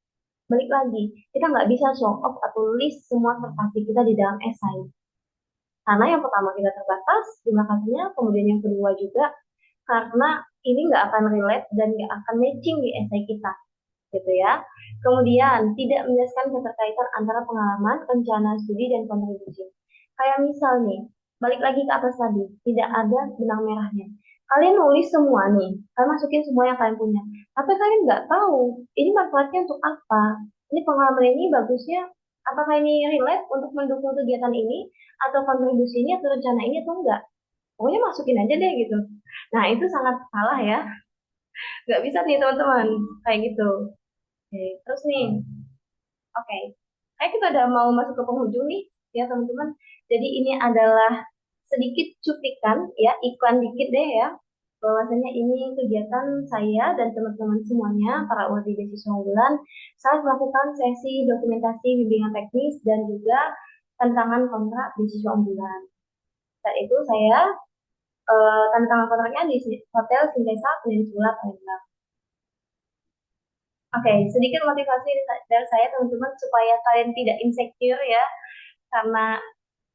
Balik lagi, kita nggak bisa show off atau list semua prestasi kita di dalam esai. Karena yang pertama kita terbatas jumlah katanya, kemudian yang kedua juga karena ini nggak akan relate dan nggak akan matching di esai kita, gitu ya. Kemudian tidak menjelaskan keterkaitan antara pengalaman, rencana studi dan kontribusi. Kayak misal nih, balik lagi ke atas tadi, tidak ada benang merahnya. Kalian nulis semua nih, kalian masukin semua yang kalian punya. Tapi kalian nggak tahu ini manfaatnya untuk apa. Ini pengalaman ini bagusnya, apakah ini relate untuk mendukung kegiatan ini, atau kontribusi ini, atau rencana ini, atau enggak. Pokoknya masukin aja deh gitu. Nah, itu sangat salah ya. Nggak bisa nih teman-teman, kayak gitu. Oke, terus nih, oke. Kayak kita udah mau masuk ke penghujung nih, ya teman-teman. Jadi ini adalah sedikit cuplikan, ya, iklan dikit deh ya. Bahwasanya ini kegiatan saya dan teman-teman semuanya, para UAD beasiswa unggulan, saat melakukan sesi dokumentasi bimbingan teknis dan juga tantangan kontrak beasiswa unggulan. Saat itu saya tantangan kontraknya di Hotel Sintesa Peninsula Palembang. Oke, sedikit motivasi dari saya teman-teman supaya kalian tidak insecure ya, karena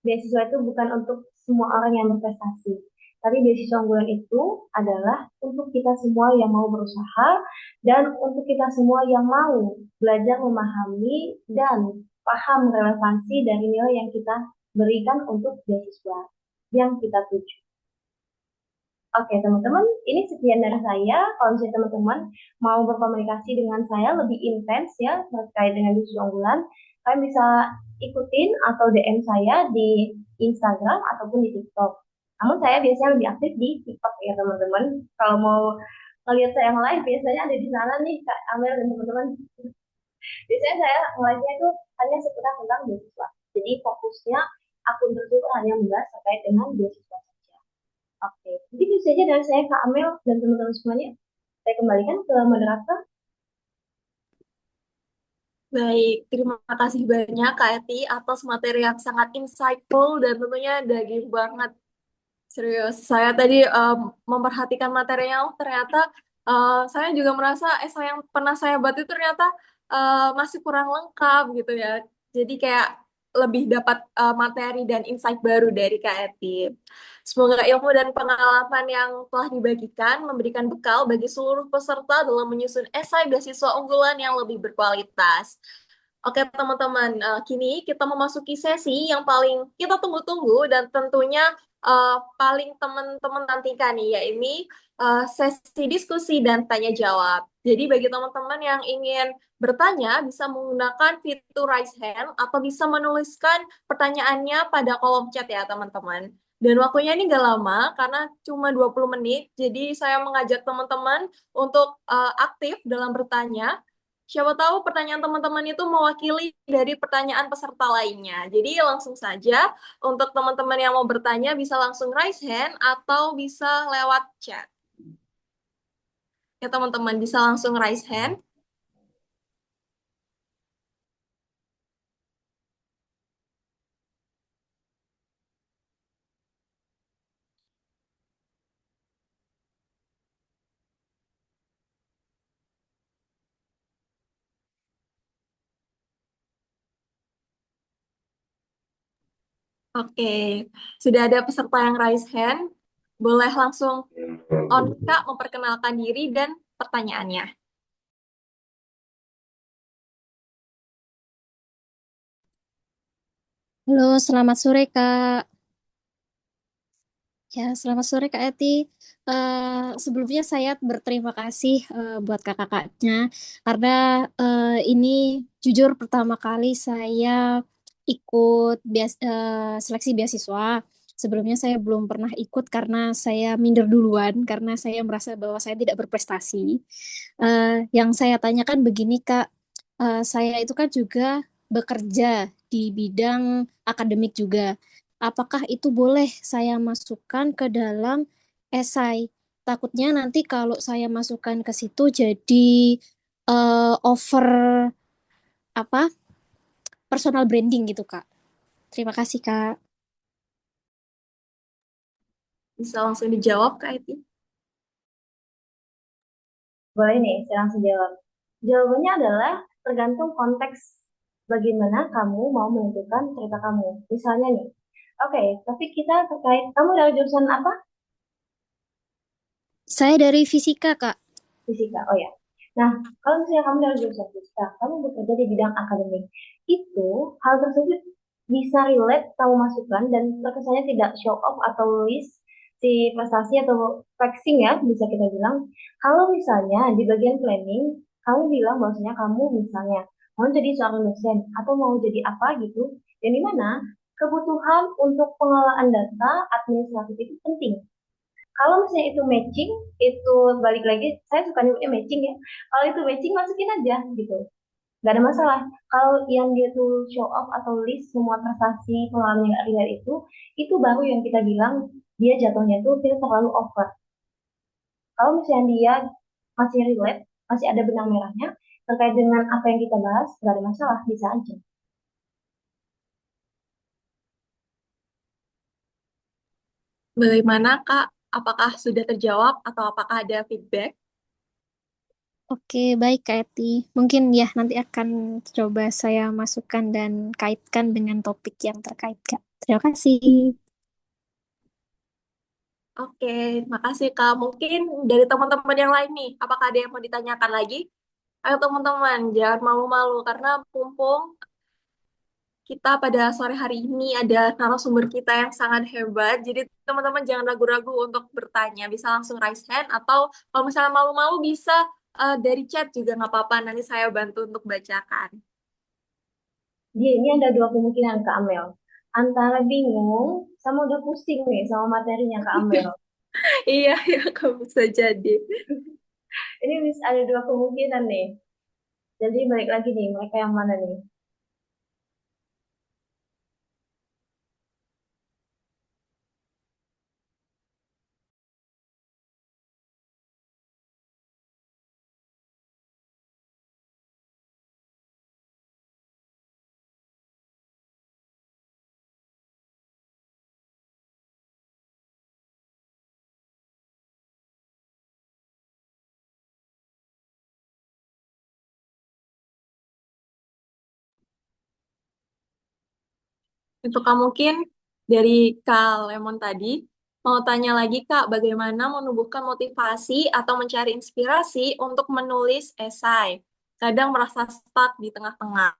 beasiswa itu bukan untuk semua orang yang berprestasi. Tapi beasiswa unggulan itu adalah untuk kita semua yang mau berusaha dan untuk kita semua yang mau belajar memahami dan paham relevansi dari nilai yang kita berikan untuk beasiswa yang kita tuju. Oke, teman-teman, ini sekian dari saya. Kalau misalnya teman-teman mau berkomunikasi dengan saya lebih intens ya terkait dengan bisnis unggulan, kalian bisa ikutin atau DM saya di Instagram ataupun di TikTok. Namun saya biasanya lebih aktif di TikTok ya teman-teman. Kalau mau ngelihat saya yang live, biasanya ada di sana nih Kak Amel dan teman-teman. Biasanya saya live-nya itu hanya seputar tentang beasiswa. Jadi fokusnya akun tersebut hanya membahas terkait dengan beasiswa saja. Oke, jadi itu saja dari saya Kak Amel dan teman-teman semuanya. Saya kembalikan ke moderator. Baik, terima kasih banyak Kak Eti atas materi yang sangat insightful dan tentunya daging banget. Serius, saya tadi memperhatikan materinya, oh, ternyata saya juga merasa essay yang pernah saya buat itu ternyata masih kurang lengkap gitu ya. Jadi kayak lebih dapat materi dan insight baru dari Kak Eti. Semoga ilmu dan pengalaman yang telah dibagikan memberikan bekal bagi seluruh peserta dalam menyusun esai beasiswa unggulan yang lebih berkualitas. Oke teman-teman, kini kita memasuki sesi yang paling kita tunggu-tunggu dan tentunya paling teman-teman nantikan nih, yaitu sesi diskusi dan tanya jawab. Jadi bagi teman-teman yang ingin bertanya, bisa menggunakan fitur raise hand atau bisa menuliskan pertanyaannya pada kolom chat ya teman-teman. Dan waktunya ini nggak lama karena cuma 20 menit, jadi saya mengajak teman-teman untuk aktif dalam bertanya. Siapa tahu pertanyaan teman-teman itu mewakili dari pertanyaan peserta lainnya. Jadi langsung saja untuk teman-teman yang mau bertanya bisa langsung raise hand atau bisa lewat chat. Ya teman-teman bisa langsung raise hand. Oke, sudah ada peserta yang raise hand. Boleh langsung on Kak memperkenalkan diri dan pertanyaannya. Halo, selamat sore Kak. Ya, selamat sore Kak Eti. Sebelumnya saya berterima kasih buat kakak-kakaknya karena ini jujur pertama kali saya ikut seleksi beasiswa. Sebelumnya saya belum pernah ikut karena saya minder duluan karena saya merasa bahwa saya tidak berprestasi. Yang saya tanyakan begini Kak, saya itu kan juga bekerja di bidang akademik juga. Apakah itu boleh saya masukkan ke dalam esai? Takutnya nanti kalau saya masukkan ke situ jadi over apa personal branding gitu, Kak. Terima kasih, Kak. Bisa langsung dijawab Kak Eti. Boleh nih, saya langsung jawab. Jawabannya adalah tergantung konteks bagaimana kamu mau menentukan cerita kamu. Misalnya nih, oke, tapi kita terkait, kamu dari jurusan apa? Saya dari fisika, Kak. Fisika, oh ya. Nah, kalau misalnya kamu dari jurusan fisika, kamu bekerja di bidang akademik, itu hal tersebut bisa relate kamu masukkan dan terkesannya tidak show off atau list si prestasi atau flexing ya, bisa kita bilang. Kalau misalnya di bagian planning, kamu bilang bahwasanya kamu misalnya mau jadi seorang dosen atau mau jadi apa gitu, yang dimana kebutuhan untuk pengelolaan data administratif itu penting. Kalau misalnya itu matching, itu balik lagi, saya suka nyebutnya matching ya. Kalau itu matching, masukin aja gitu. Gak ada masalah. Kalau yang dia tuh show off atau list semua prestasi pengalaman yang gak real itu baru yang kita bilang dia jatuhnya tuh dia terlalu over. Kalau misalnya dia masih relate, masih ada benang merahnya terkait dengan apa yang kita bahas, gak ada masalah, bisa aja. Bagaimana Kak? Apakah sudah terjawab atau apakah ada feedback? Oke, baik Kak Eti. Mungkin ya nanti akan coba saya masukkan dan kaitkan dengan topik yang terkait, Kak. Terima kasih. Oke, makasih Kak. Mungkin dari teman-teman yang lain nih, apakah ada yang mau ditanyakan lagi? Ayo teman-teman, jangan malu-malu karena mumpung kita pada sore hari ini ada narasumber kita yang sangat hebat. Jadi teman-teman jangan ragu-ragu untuk bertanya. Bisa langsung raise hand atau kalau misalnya malu-malu bisa dari chat juga nggak apa-apa. Nanti saya bantu untuk bacakan. Dia ini ada dua kemungkinan Kak Amel. Antara bingung sama udah pusing nih sama materinya Kak Amel. Iya, ya, kamu bisa jadi. Ini bisa ada dua kemungkinan nih. Jadi balik lagi nih, mereka yang mana nih? Itu Kak mungkin dari Kak Lemon tadi, mau tanya lagi Kak, bagaimana menumbuhkan motivasi atau mencari inspirasi untuk menulis esai? Kadang merasa stuck di tengah-tengah.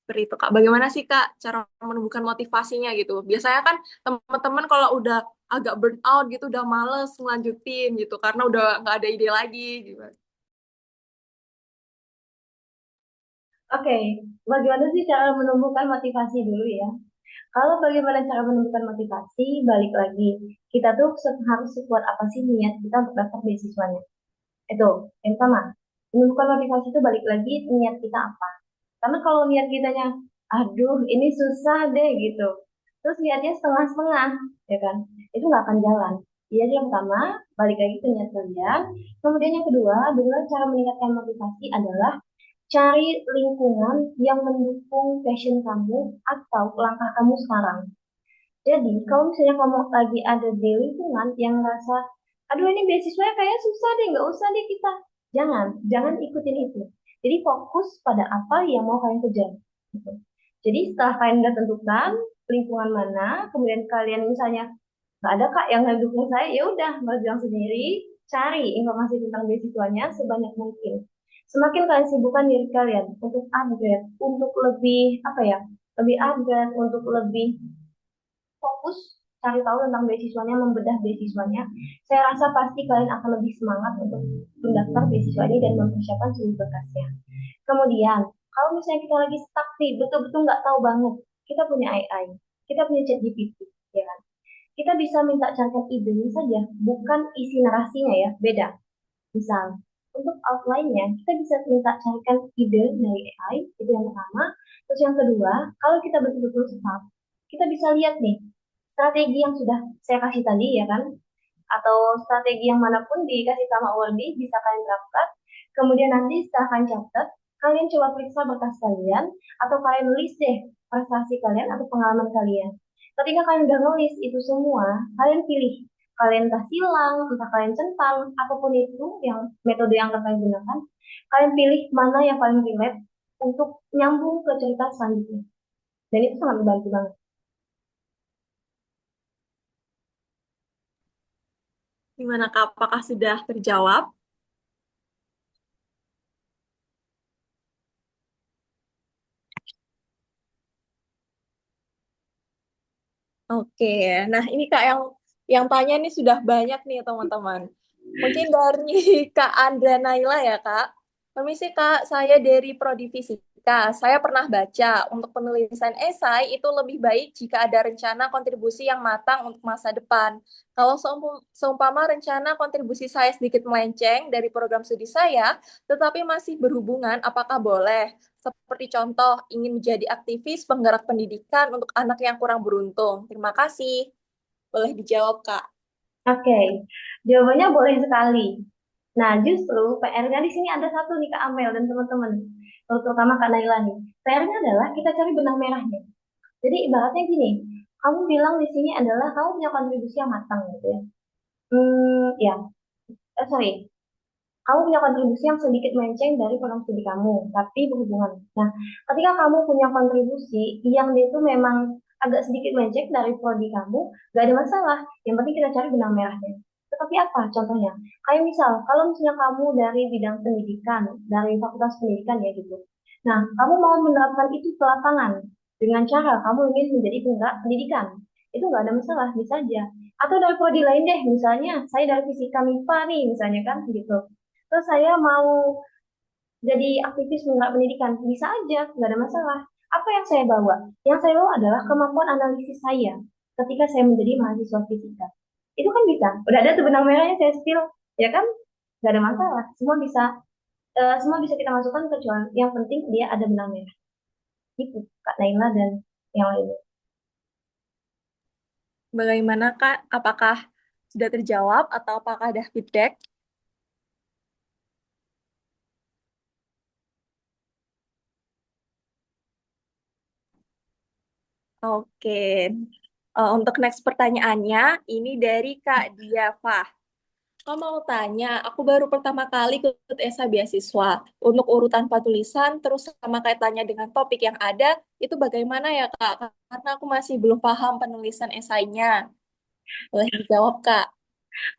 Seperti itu Kak. Bagaimana sih Kak cara menumbuhkan motivasinya gitu? Biasanya kan teman-teman kalau udah agak burn out gitu, udah males ngelanjutin gitu, karena udah nggak ada ide lagi gitu. Oke, bagaimana sih cara menumbuhkan motivasi dulu ya? Kalau bagaimana cara menumbuhkan motivasi, balik lagi. Kita tuh harus sekuat apa sih niat kita untuk daftar beasiswanya. Itu, yang pertama. Menumbuhkan motivasi itu balik lagi niat kita apa. Karena kalau niat kitanya, aduh ini susah deh gitu. Terus niatnya setengah-setengah, ya kan? Itu nggak akan jalan. Jadi yang pertama, balik lagi ke niat kalian. Kemudian yang kedua, dengan cara meningkatkan motivasi adalah cari lingkungan yang mendukung passion kamu atau langkah kamu sekarang. Jadi, kalau misalnya kamu lagi ada di lingkungan yang merasa, aduh ini beasiswanya kayak susah deh, nggak usah deh kita. Jangan ikutin itu. Jadi fokus pada apa yang mau kalian kejar. Gitu. Jadi setelah kalian udah tentukan lingkungan mana, kemudian kalian misalnya nggak ada kak yang ngedukung saya, ya udah berjuang sendiri, cari informasi tentang beasiswanya sebanyak mungkin. Semakin kalian sibukkan diri kalian untuk upgrade, untuk lebih apa ya, lebih upgrade, untuk lebih fokus cari tahu tentang beasiswanya, membedah beasiswanya, saya rasa pasti kalian akan lebih semangat untuk mendaftar beasiswa ini dan mempersiapkan seluruh berkasnya. Kemudian, kalau misalnya kita lagi stuck nih, betul-betul nggak tahu banget, kita punya AI, kita punya chat GPT, ya kan? Kita bisa minta carikan idenya saja, bukan isi narasinya ya, beda. Misal, untuk outline-nya, kita bisa minta carikan ide dari AI, itu yang pertama. Terus yang kedua, kalau kita betul-betul stuck, kita bisa lihat nih, strategi yang sudah saya kasih tadi ya kan, atau strategi yang manapun dikasih sama Wordy bisa kalian terapkan. Kemudian nanti setelah kalian catat, kalian coba periksa berkas kalian, atau kalian list deh prestasi kalian atau pengalaman kalian. Ketika kalian udah nulis itu semua, kalian pilih. Kalian entah silang, entah kalian centang, apapun itu yang metode yang akan kalian gunakan, kalian pilih mana yang paling relate untuk nyambung ke cerita selanjutnya. Dan itu sangat membantu banget. Gimana Kak? Apakah sudah terjawab? Oke, nah ini Kak yang tanya nih sudah banyak nih teman-teman. Mungkin dari Kak Andra Naila ya Kak. Permisi Kak, saya dari Prodi Fisika. Saya pernah baca untuk penulisan esai itu lebih baik jika ada rencana kontribusi yang matang untuk masa depan. Kalau seumpama rencana kontribusi saya sedikit melenceng dari program studi saya, tetapi masih berhubungan, apakah boleh? Seperti contoh, ingin menjadi aktivis penggerak pendidikan untuk anak yang kurang beruntung. Terima kasih. Boleh dijawab, Kak. Oke, jawabannya boleh sekali. Nah, justru PR-nya di sini ada satu nih Kak Amel dan teman-teman. Terutama Kak Naila nih. PR-nya adalah kita cari benang merahnya. Jadi ibaratnya gini, kamu bilang di sini adalah kamu punya kontribusi yang matang gitu ya. Ya, sorry. Kamu punya kontribusi yang sedikit melenceng dari program studi kamu, tapi berhubungan. Nah, ketika kamu punya kontribusi yang dia itu memang agak sedikit melenceng dari prodi kamu, gak ada masalah. Yang penting kita cari benang merahnya. Tetapi apa contohnya? Kayak misal, kalau misalnya kamu dari bidang pendidikan, dari fakultas pendidikan ya gitu. Nah, kamu mau menerapkan itu ke lapangan. dengan cara kamu ingin menjadi pendidikan. Itu nggak ada masalah, bisa aja. Atau dari prodi lain deh, misalnya saya dari fisika MIPA nih, misalnya kan gitu. Terus saya mau jadi aktivis penggerak pendidikan, bisa aja, nggak ada masalah. Apa yang saya bawa? Yang saya bawa adalah kemampuan analisis saya ketika saya menjadi mahasiswa fisika. Itu kan bisa. Udah ada tuh benang merahnya saya spill, ya kan? Nggak ada masalah. Semua bisa kita masukkan kecuali yang penting dia ada benang merah. Gitu, Kak Naila dan yang lainnya. Bagaimana Kak? Apakah sudah terjawab atau apakah ada feedback? Oke. Untuk next pertanyaannya, ini dari Kak Diava. Kau mau tanya, aku baru pertama kali ikut ESA beasiswa. Untuk urutan penulisan, terus sama kaitannya dengan topik yang ada, itu bagaimana ya Kak? Karena aku masih belum paham penulisan esainya. Boleh dijawab Kak?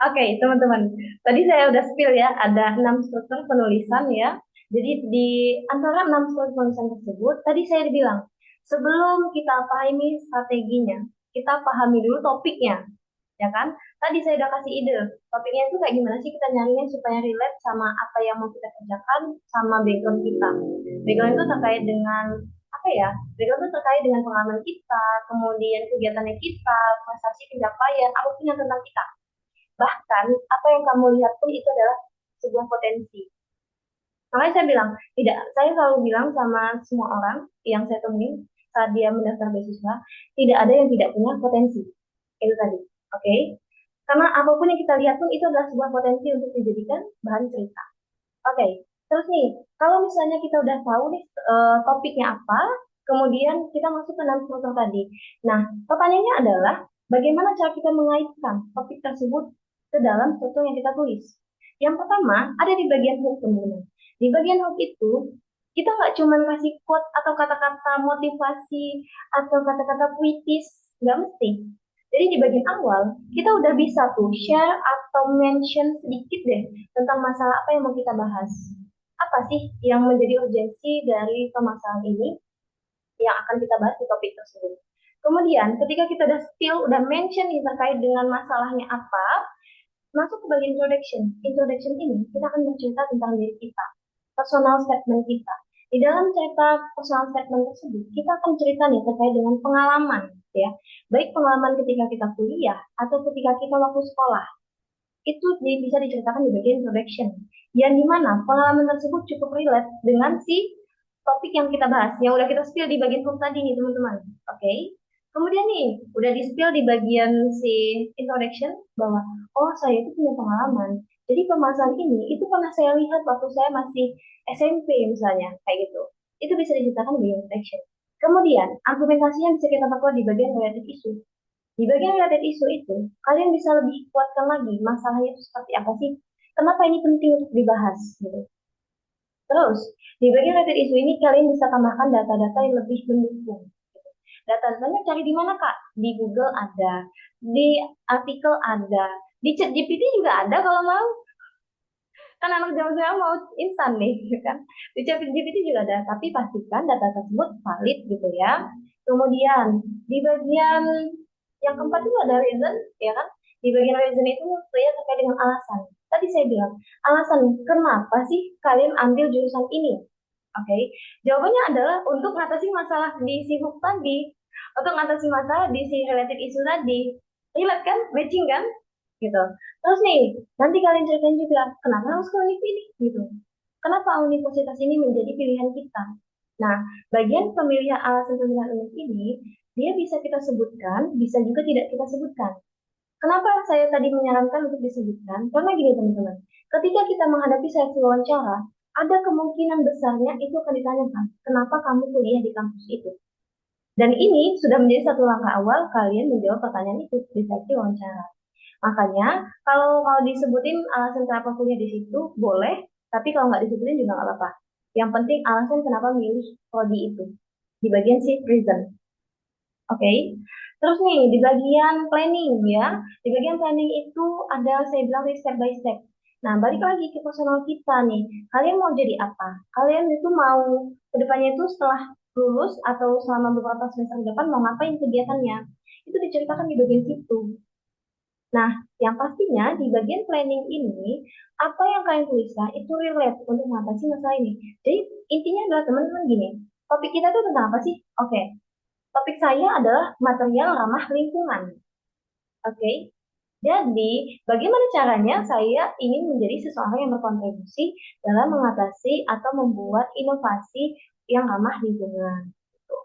Oke, teman-teman. Tadi saya udah spill ya, ada 6 struktur penulisan ya. Jadi di antara 6 struktur penulisan tersebut, tadi saya bilang, sebelum kita pahami strateginya, kita pahami dulu topiknya, ya kan? Tadi saya udah kasih ide, topiknya itu kayak gimana sih kita nyarinya supaya relate sama apa yang mau kita kerjakan, sama background kita. Background itu terkait dengan apa ya? Background itu terkait dengan pengalaman kita, kemudian kegiatannya kita, prestasi pencapaian, apapun yang tentang kita. Bahkan apa yang kamu lihat pun itu adalah sebuah potensi. Makanya saya bilang, tidak, saya selalu bilang sama semua orang yang saya temui saat dia mendaftar beasiswa, tidak ada yang tidak punya potensi. Itu tadi, oke? Okay? Karena apapun yang kita lihat pun itu adalah sebuah potensi untuk dijadikan bahan cerita. Oke, okay. Terus nih, kalau misalnya kita udah tahu nih topiknya apa, kemudian kita masuk ke enam struktur tadi. Nah, pertanyaannya adalah bagaimana cara kita mengaitkan topik tersebut ke dalam struktur yang kita tulis. Yang pertama ada di bagian hook, teman-teman. Di bagian hook itu kita nggak cuma kasih quote atau kata-kata motivasi atau kata-kata puitis, nggak mesti. Jadi di bagian awal kita udah bisa tuh share atau mention sedikit deh tentang masalah apa yang mau kita bahas. Apa sih yang menjadi urgensi dari permasalahan ini yang akan kita bahas di topik tersebut. Kemudian ketika kita udah spill, udah mention nih terkait dengan masalahnya apa, masuk ke bagian introduction. Introduction ini kita akan bercerita tentang diri kita, personal statement kita. Di dalam cerita personal statement tersebut, kita akan cerita nih terkait dengan pengalaman, ya. Baik pengalaman ketika kita kuliah atau ketika kita waktu sekolah. Itu bisa diceritakan di bagian introduction. Yang dimana pengalaman tersebut cukup relate dengan si topik yang kita bahas, yang udah kita spill di bagian hook tadi nih teman-teman. Oke? Okay? Kemudian nih, udah di spill di bagian si introduction bahwa, oh saya itu punya pengalaman. Jadi permasalahan ini, itu pernah saya lihat waktu saya masih SMP misalnya, kayak gitu. Itu bisa diceritakan di bagian introduction. Kemudian, argumentasinya bisa kita pakai di bagian related issue. Di bagian related issue itu, kalian bisa lebih kuatkan lagi masalahnya itu seperti apa sih? Kenapa ini penting untuk dibahas? Gitu. Terus, di bagian related issue ini kalian bisa tambahkan data-data yang lebih mendukung. Data-datanya cari di mana, Kak? Di Google ada, di artikel ada, di ChatGPT juga ada kalau mau. Kan anak zaman sekarang mau instan nih, kan? Di ChatGPT juga ada, tapi pastikan data tersebut valid gitu ya. Kemudian, di bagian yang keempat itu ada reason, ya kan? Di bagian reason itu saya terkait dengan alasan. Tadi saya bilang, alasan kenapa sih kalian ambil jurusan ini? Oke, okay. Jawabannya adalah untuk mengatasi masalah di sibuk tadi, untuk mengatasi masalah di si related issue tadi. Relate kan? Matching kan? Gitu. Terus nih, nanti kalian ceritain juga, kenapa harus ke univ ini? Gitu. Kenapa universitas ini menjadi pilihan kita? Nah, bagian pemilihan alasan pemilihan univ ini, dia bisa kita sebutkan, bisa juga tidak kita sebutkan. Kenapa saya tadi menyarankan untuk disebutkan? Karena gini teman-teman, ketika kita menghadapi seleksi wawancara, ada kemungkinan besarnya itu akan ditanyakan, kenapa kamu kuliah di kampus itu? Dan ini sudah menjadi satu langkah awal kalian menjawab pertanyaan itu di seleksi wawancara. Makanya, kalau disebutin alasan kenapa kuliah di situ, boleh, tapi kalau nggak disebutin juga nggak apa-apa. Yang penting alasan kenapa milih prodi itu. Di bagian shift reason. Oke. Okay? Terus nih, di bagian planning ya. Di bagian planning itu ada, saya bilang step by step. Nah, balik lagi ke personal kita nih. Kalian mau jadi apa? Kalian itu mau kedepannya itu setelah lulus atau selama beberapa semester ke depan mau ngapain kegiatannya. Itu diceritakan di bagian situ. Nah, yang pastinya di bagian planning ini, apa yang kalian tuliskan itu relate untuk mengatasi masalah ini. Jadi intinya adalah teman-teman gini, topik kita tuh tentang apa sih? Oke, topik saya adalah material ramah lingkungan. Oke, jadi bagaimana caranya saya ingin menjadi seseorang yang berkontribusi dalam mengatasi atau membuat inovasi yang ramah lingkungan. Gitu.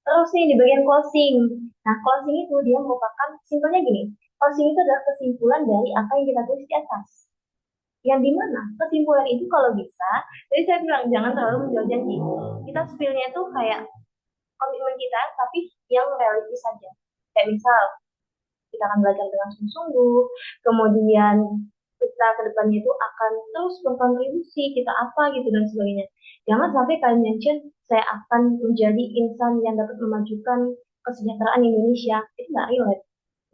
Terus nih di bagian closing. Nah, closing itu dia merupakan simpelnya gini. Closing itu adalah kesimpulan dari apa yang kita tulis di atas. Yang dimana kesimpulan itu kalau bisa, jadi saya bilang jangan terlalu menjual janji. Kita spillnya itu kayak komitmen kita, tapi yang realistis saja. Kayak misal, kita akan belajar dengan sungguh-sungguh, kemudian kita ke depannya itu akan terus berkontribusi, kita apa gitu dan sebagainya. Jangan sampai kalian mention, saya akan menjadi insan yang dapat memajukan kesejahteraan Indonesia. Itu nggak real,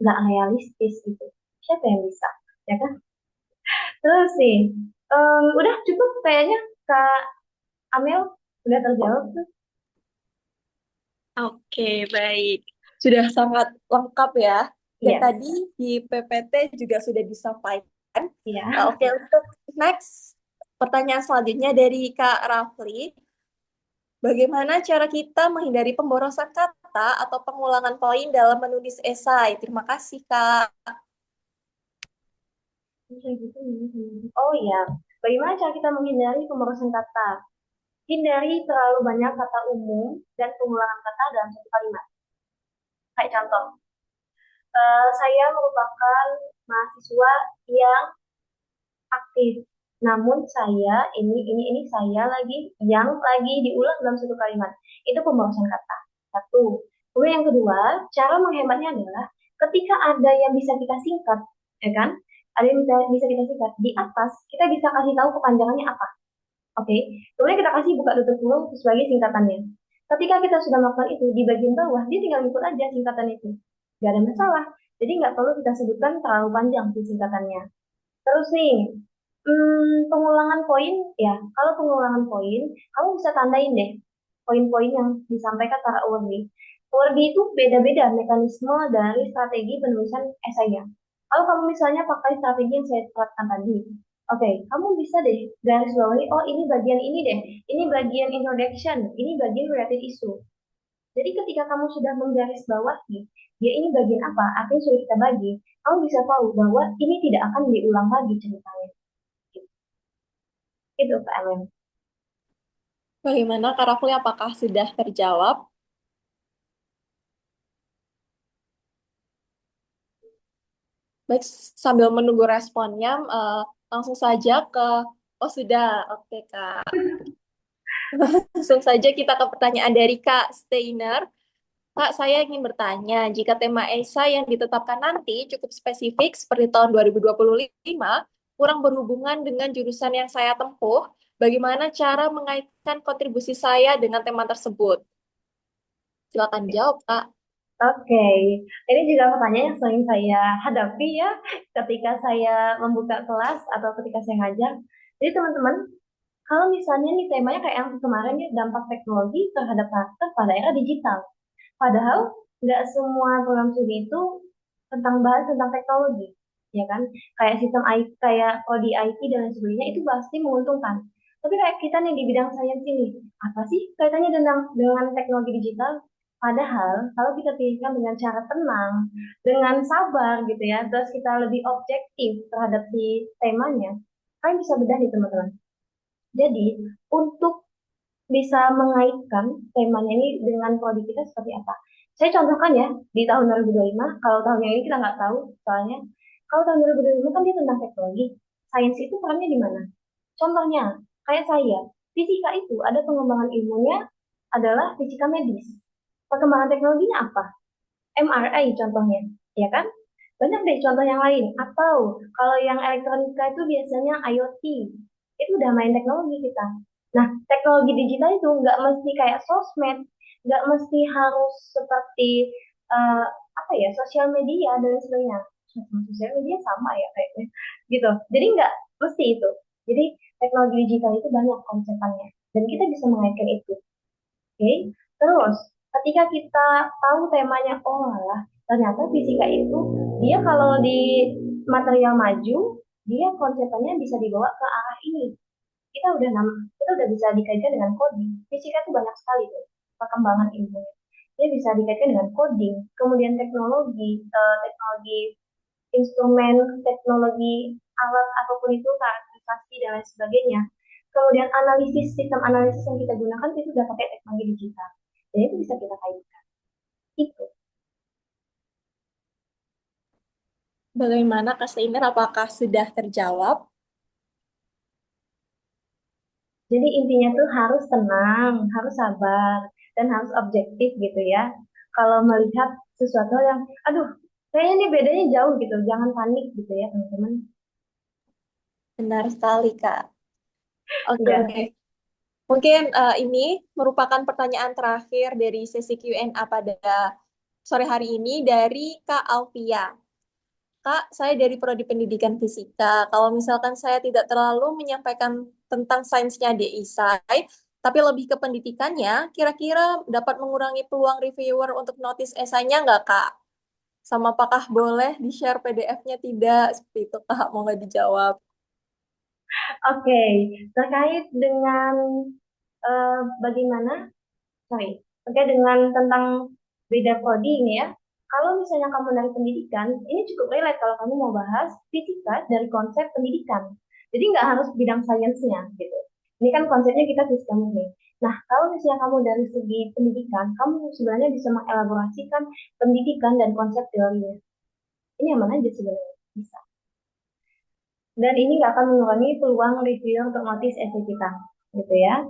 nggak realistis gitu. Siapa yang bisa? Ya kan? Terus sih, udah cukup kayaknya Kak Amel udah terjawab tuh. Oke, baik. Sudah sangat lengkap ya. Dan Iya, tadi di PPT juga sudah disampaikan. iya. Oke, untuk next pertanyaan selanjutnya dari Kak Rafli. Bagaimana cara kita menghindari pemborosan kata atau pengulangan poin dalam menulis esai? Terima kasih, Kak. Oh iya, bagaimana cara kita menghindari pemborosan kata? Hindari terlalu banyak kata umum dan pengulangan kata dalam satu kalimat. Kayak contoh, saya merupakan mahasiswa yang aktif. Namun saya ini saya lagi yang lagi diulang dalam satu kalimat. Itu pemborosan kata. Satu. Kemudian yang kedua, cara menghematnya adalah ketika ada yang bisa kita singkat, ya kan? Ada yang bisa kita singkat di atas, kita bisa kasih tahu kepanjangannya apa. Oke. Kemudian kita kasih buka tutup kurung sebagai singkatannya. Ketika kita sudah melakukan itu di bagian bawah, dia tinggal ikut aja singkatan itu. Gak ada masalah. Jadi nggak perlu kita sebutkan terlalu panjang sih singkatannya. Terus nih, pengulangan poin, ya, kalau pengulangan poin, kamu bisa tandain deh poin-poin yang disampaikan para awardee. Awardee itu beda-beda mekanisme dari strategi penulisan esainya. Kalau kamu misalnya pakai strategi yang saya terapkan tadi, oke, kamu bisa deh garis bawahi, oh ini bagian ini deh, ini bagian introduction, ini bagian related issue. Jadi ketika kamu sudah menggaris bawahi, ya ini bagian apa, artinya sudah kita bagi, kamu bisa tahu bahwa ini tidak akan diulang lagi ceritanya. Itu Kak Ellen. Bagaimana, Kak Rafli? Apakah sudah terjawab? Baik, sambil menunggu responnya, langsung saja ke... Oh, sudah. Oke, Kak. Langsung saja kita ke pertanyaan dari Kak Steiner. Kak, saya ingin bertanya, jika tema esai yang ditetapkan nanti cukup spesifik seperti tahun 2025, kurang berhubungan dengan jurusan yang saya tempuh, bagaimana cara mengaitkan kontribusi saya dengan tema tersebut? Silakan jawab, Kak. Oke, ini juga pertanyaan yang sering saya hadapi ya ketika saya membuka kelas atau ketika saya ngajar. Jadi teman-teman, kalau misalnya nih temanya kayak yang kemarin ya, dampak teknologi terhadap karakter pada era digital. Padahal nggak semua program studi itu tentang bahas tentang teknologi, ya kan? Kayak sistem IT, kayak prodi IT dan lain sebagainya itu pasti menguntungkan. Tapi kayak kita nih di bidang sains ini, apa sih kaitannya dengan teknologi digital? Padahal kalau kita pilihkan dengan cara tenang, dengan sabar gitu ya, terus kita lebih objektif terhadap si temanya, kalian bisa bedah nih teman-teman. Jadi untuk bisa mengaitkan temanya ini dengan prodi kita seperti apa. Saya contohkan ya, di tahun 2025, kalau tahun yang ini kita nggak tahu, soalnya kalau tahun 2025 kan dia tentang teknologi, sains itu perannya di mana? Contohnya, kayak saya, fisika itu ada pengembangan ilmunya adalah fisika medis. Perkembangan teknologinya apa? MRI contohnya, ya kan? Banyak deh contoh yang lain. Atau kalau yang elektronika itu biasanya IoT, itu udah main teknologi kita. Nah, teknologi digital itu nggak mesti kayak sosmed, nggak mesti harus seperti eh, apa ya sosial media dan lain sebagainya. Sosial media sama ya kayaknya, gitu. Jadi nggak mesti itu. Jadi teknologi digital itu banyak konsepannya dan kita bisa mengaitkan itu. Oke, Terus, ketika kita tahu temanya, oh alah, ternyata fisika itu dia kalau di material maju, dia konsepnya bisa dibawa ke arah ini. Kita udah bisa dikaitkan dengan coding. Fisika itu banyak sekali tuh perkembangan ilmunya. Dia bisa dikaitkan dengan coding, kemudian teknologi instrumen, teknologi alat apapun itu, karakterisasi dan lain sebagainya. Kemudian sistem analisis yang kita gunakan itu sudah pakai teknologi digital. Dan itu bisa kita kaitkan. Itu. Bagaimana Kak Steiner? Apakah sudah terjawab? Jadi intinya tuh harus tenang, harus sabar, dan harus objektif gitu ya. Kalau melihat sesuatu yang, aduh, kayaknya ini bedanya jauh gitu, jangan panik gitu ya teman-teman. Benar sekali, Kak. Oke, Enggak. mungkin ini merupakan pertanyaan terakhir dari sesi Q&A pada sore hari ini dari Kak Alfia. Kak, saya dari Prodi Pendidikan Fisika. Kalau misalkan saya tidak terlalu menyampaikan tentang sainsnya DI, tapi lebih ke pendidikannya, kira-kira dapat mengurangi peluang reviewer untuk notice esainya nggak, Kak? Sama apakah boleh di-share PDF-nya? Tidak, seperti itu, Kak. Mau nggak dijawab? Oke, terkait dengan bagaimana, sorry, terkait dengan tentang beda prodi ini ya. Kalau misalnya kamu dari pendidikan, ini cukup relate kalau kamu mau bahas fisika dari konsep pendidikan. Jadi nggak harus bidang sainsnya gitu. Ini kan konsepnya kita fisika murni. Nah, kalau misalnya kamu dari segi pendidikan, kamu sebenarnya bisa mengelaborasikan pendidikan dan konsep teorinya. Ini yang mana aja sebenarnya bisa. Dan ini nggak akan mengurangi peluang review untuk notice essay kita, gitu ya.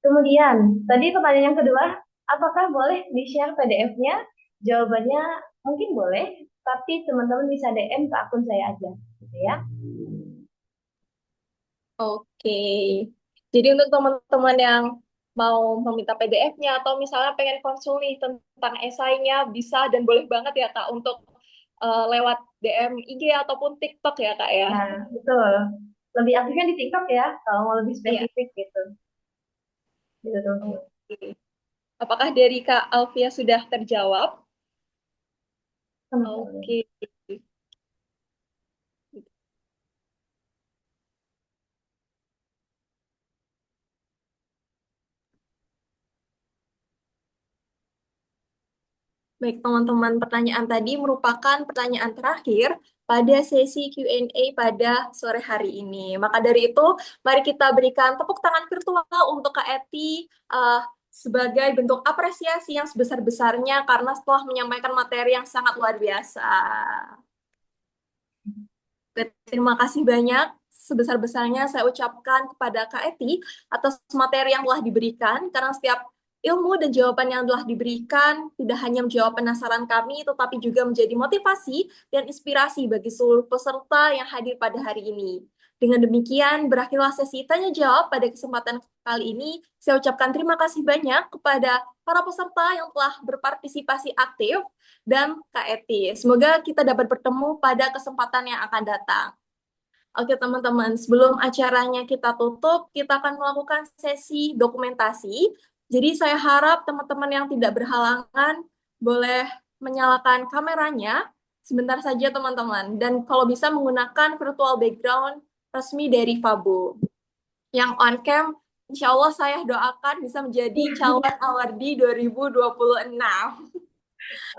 Kemudian, tadi pertanyaan yang kedua, apakah boleh di-share PDF-nya? Jawabannya mungkin boleh, tapi teman-teman bisa DM ke akun saya aja, gitu ya. Oke. Jadi untuk teman-teman yang mau meminta PDF-nya atau misalnya pengen konsul nih tentang esainya, bisa dan boleh banget ya, Kak, untuk lewat DM IG ataupun TikTok ya, Kak, ya. Nah, betul. Lebih aktifnya di TikTok ya, kalau mau lebih Iya. spesifik gitu. Gitu tuh. Oke. Apakah dari Kak Alfia sudah terjawab? Sama-sama. Oke. Baik, teman-teman, pertanyaan tadi merupakan pertanyaan terakhir pada sesi Q&A pada sore hari ini. Maka dari itu, mari kita berikan tepuk tangan virtual untuk Kak Eti sebagai bentuk apresiasi yang sebesar-besarnya karena setelah menyampaikan materi yang sangat luar biasa. Terima kasih banyak. Sebesar-besarnya saya ucapkan kepada Kak Eti atas materi yang telah diberikan, karena setiap ilmu dan jawaban yang telah diberikan tidak hanya menjawab penasaran kami, tetapi juga menjadi motivasi dan inspirasi bagi seluruh peserta yang hadir pada hari ini. Dengan demikian, berakhirlah sesi tanya jawab pada kesempatan kali ini. Saya ucapkan terima kasih banyak kepada para peserta yang telah berpartisipasi aktif dan Kak Eti. Semoga kita dapat bertemu pada kesempatan yang akan datang. Oke teman-teman, sebelum acaranya kita tutup, kita akan melakukan sesi dokumentasi. Jadi saya harap teman-teman yang tidak berhalangan boleh menyalakan kameranya sebentar saja teman-teman. Dan kalau bisa menggunakan virtual background resmi dari Fabo. Yang on cam, insya Allah saya doakan bisa menjadi calon awardee 2026.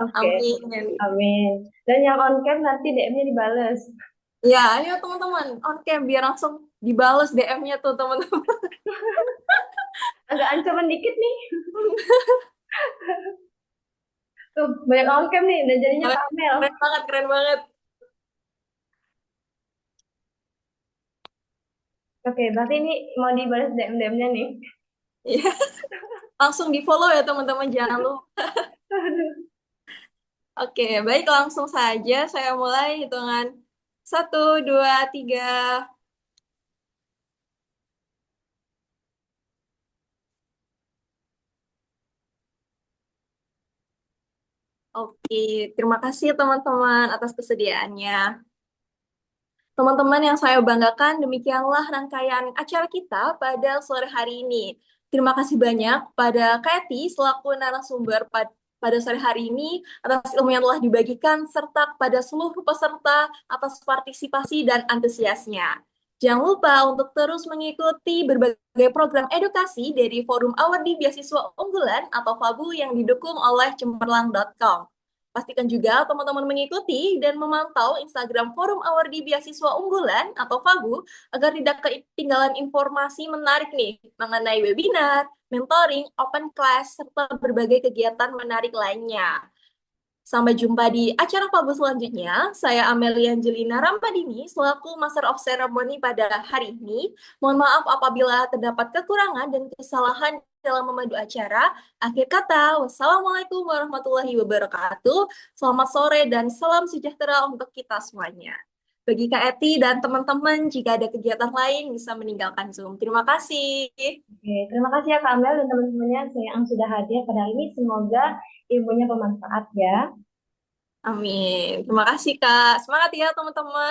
Oke, Amin. amin. Dan yang on cam nanti DM-nya dibales. Ya, ayo teman-teman, on cam biar langsung dibales DM-nya tuh teman-teman. Agak ancaman dikit nih. Tuh, banyak on cam nih, dan jadinya pamer. Keren banget, keren banget. Oke, berarti ini mau dibales DM-DM-nya nih. Iya. Langsung di-follow ya teman-teman, jangan lupa. Oke, baik langsung saja saya mulai hitungan 1, 2, 3. Oke, terima kasih teman-teman atas kesediaannya. Teman-teman yang saya banggakan, demikianlah rangkaian acara kita pada sore hari ini. Terima kasih banyak pada Katy selaku narasumber pada sore hari ini atas ilmu yang telah dibagikan serta kepada seluruh peserta atas partisipasi dan antusiasnya. Jangan lupa untuk terus mengikuti berbagai program edukasi dari Forum Awardi Beasiswa Unggulan atau FABU yang didukung oleh cemerlang.com. Pastikan juga teman-teman mengikuti dan memantau Instagram Forum Awardi Beasiswa Unggulan atau FABU agar tidak ketinggalan informasi menarik nih mengenai webinar, mentoring, open class, serta berbagai kegiatan menarik lainnya. Sampai jumpa di acara Fabu selanjutnya. Saya Amelia Angelina Ramadini selaku Master of Ceremony pada hari ini. Mohon maaf apabila terdapat kekurangan dan kesalahan dalam memandu acara. Akhir kata, wassalamualaikum warahmatullahi wabarakatuh. Selamat sore dan salam sejahtera untuk kita semuanya. Bagi Kak Eti dan teman-teman, jika ada kegiatan lain bisa meninggalkan Zoom. Terima kasih. Oke, terima kasih ya Kak Amel dan teman-temannya yang sudah hadir pada hari ini. Semoga ilmunya bermanfaat ya. Amin. Terima kasih, Kak. Semangat ya, teman-teman.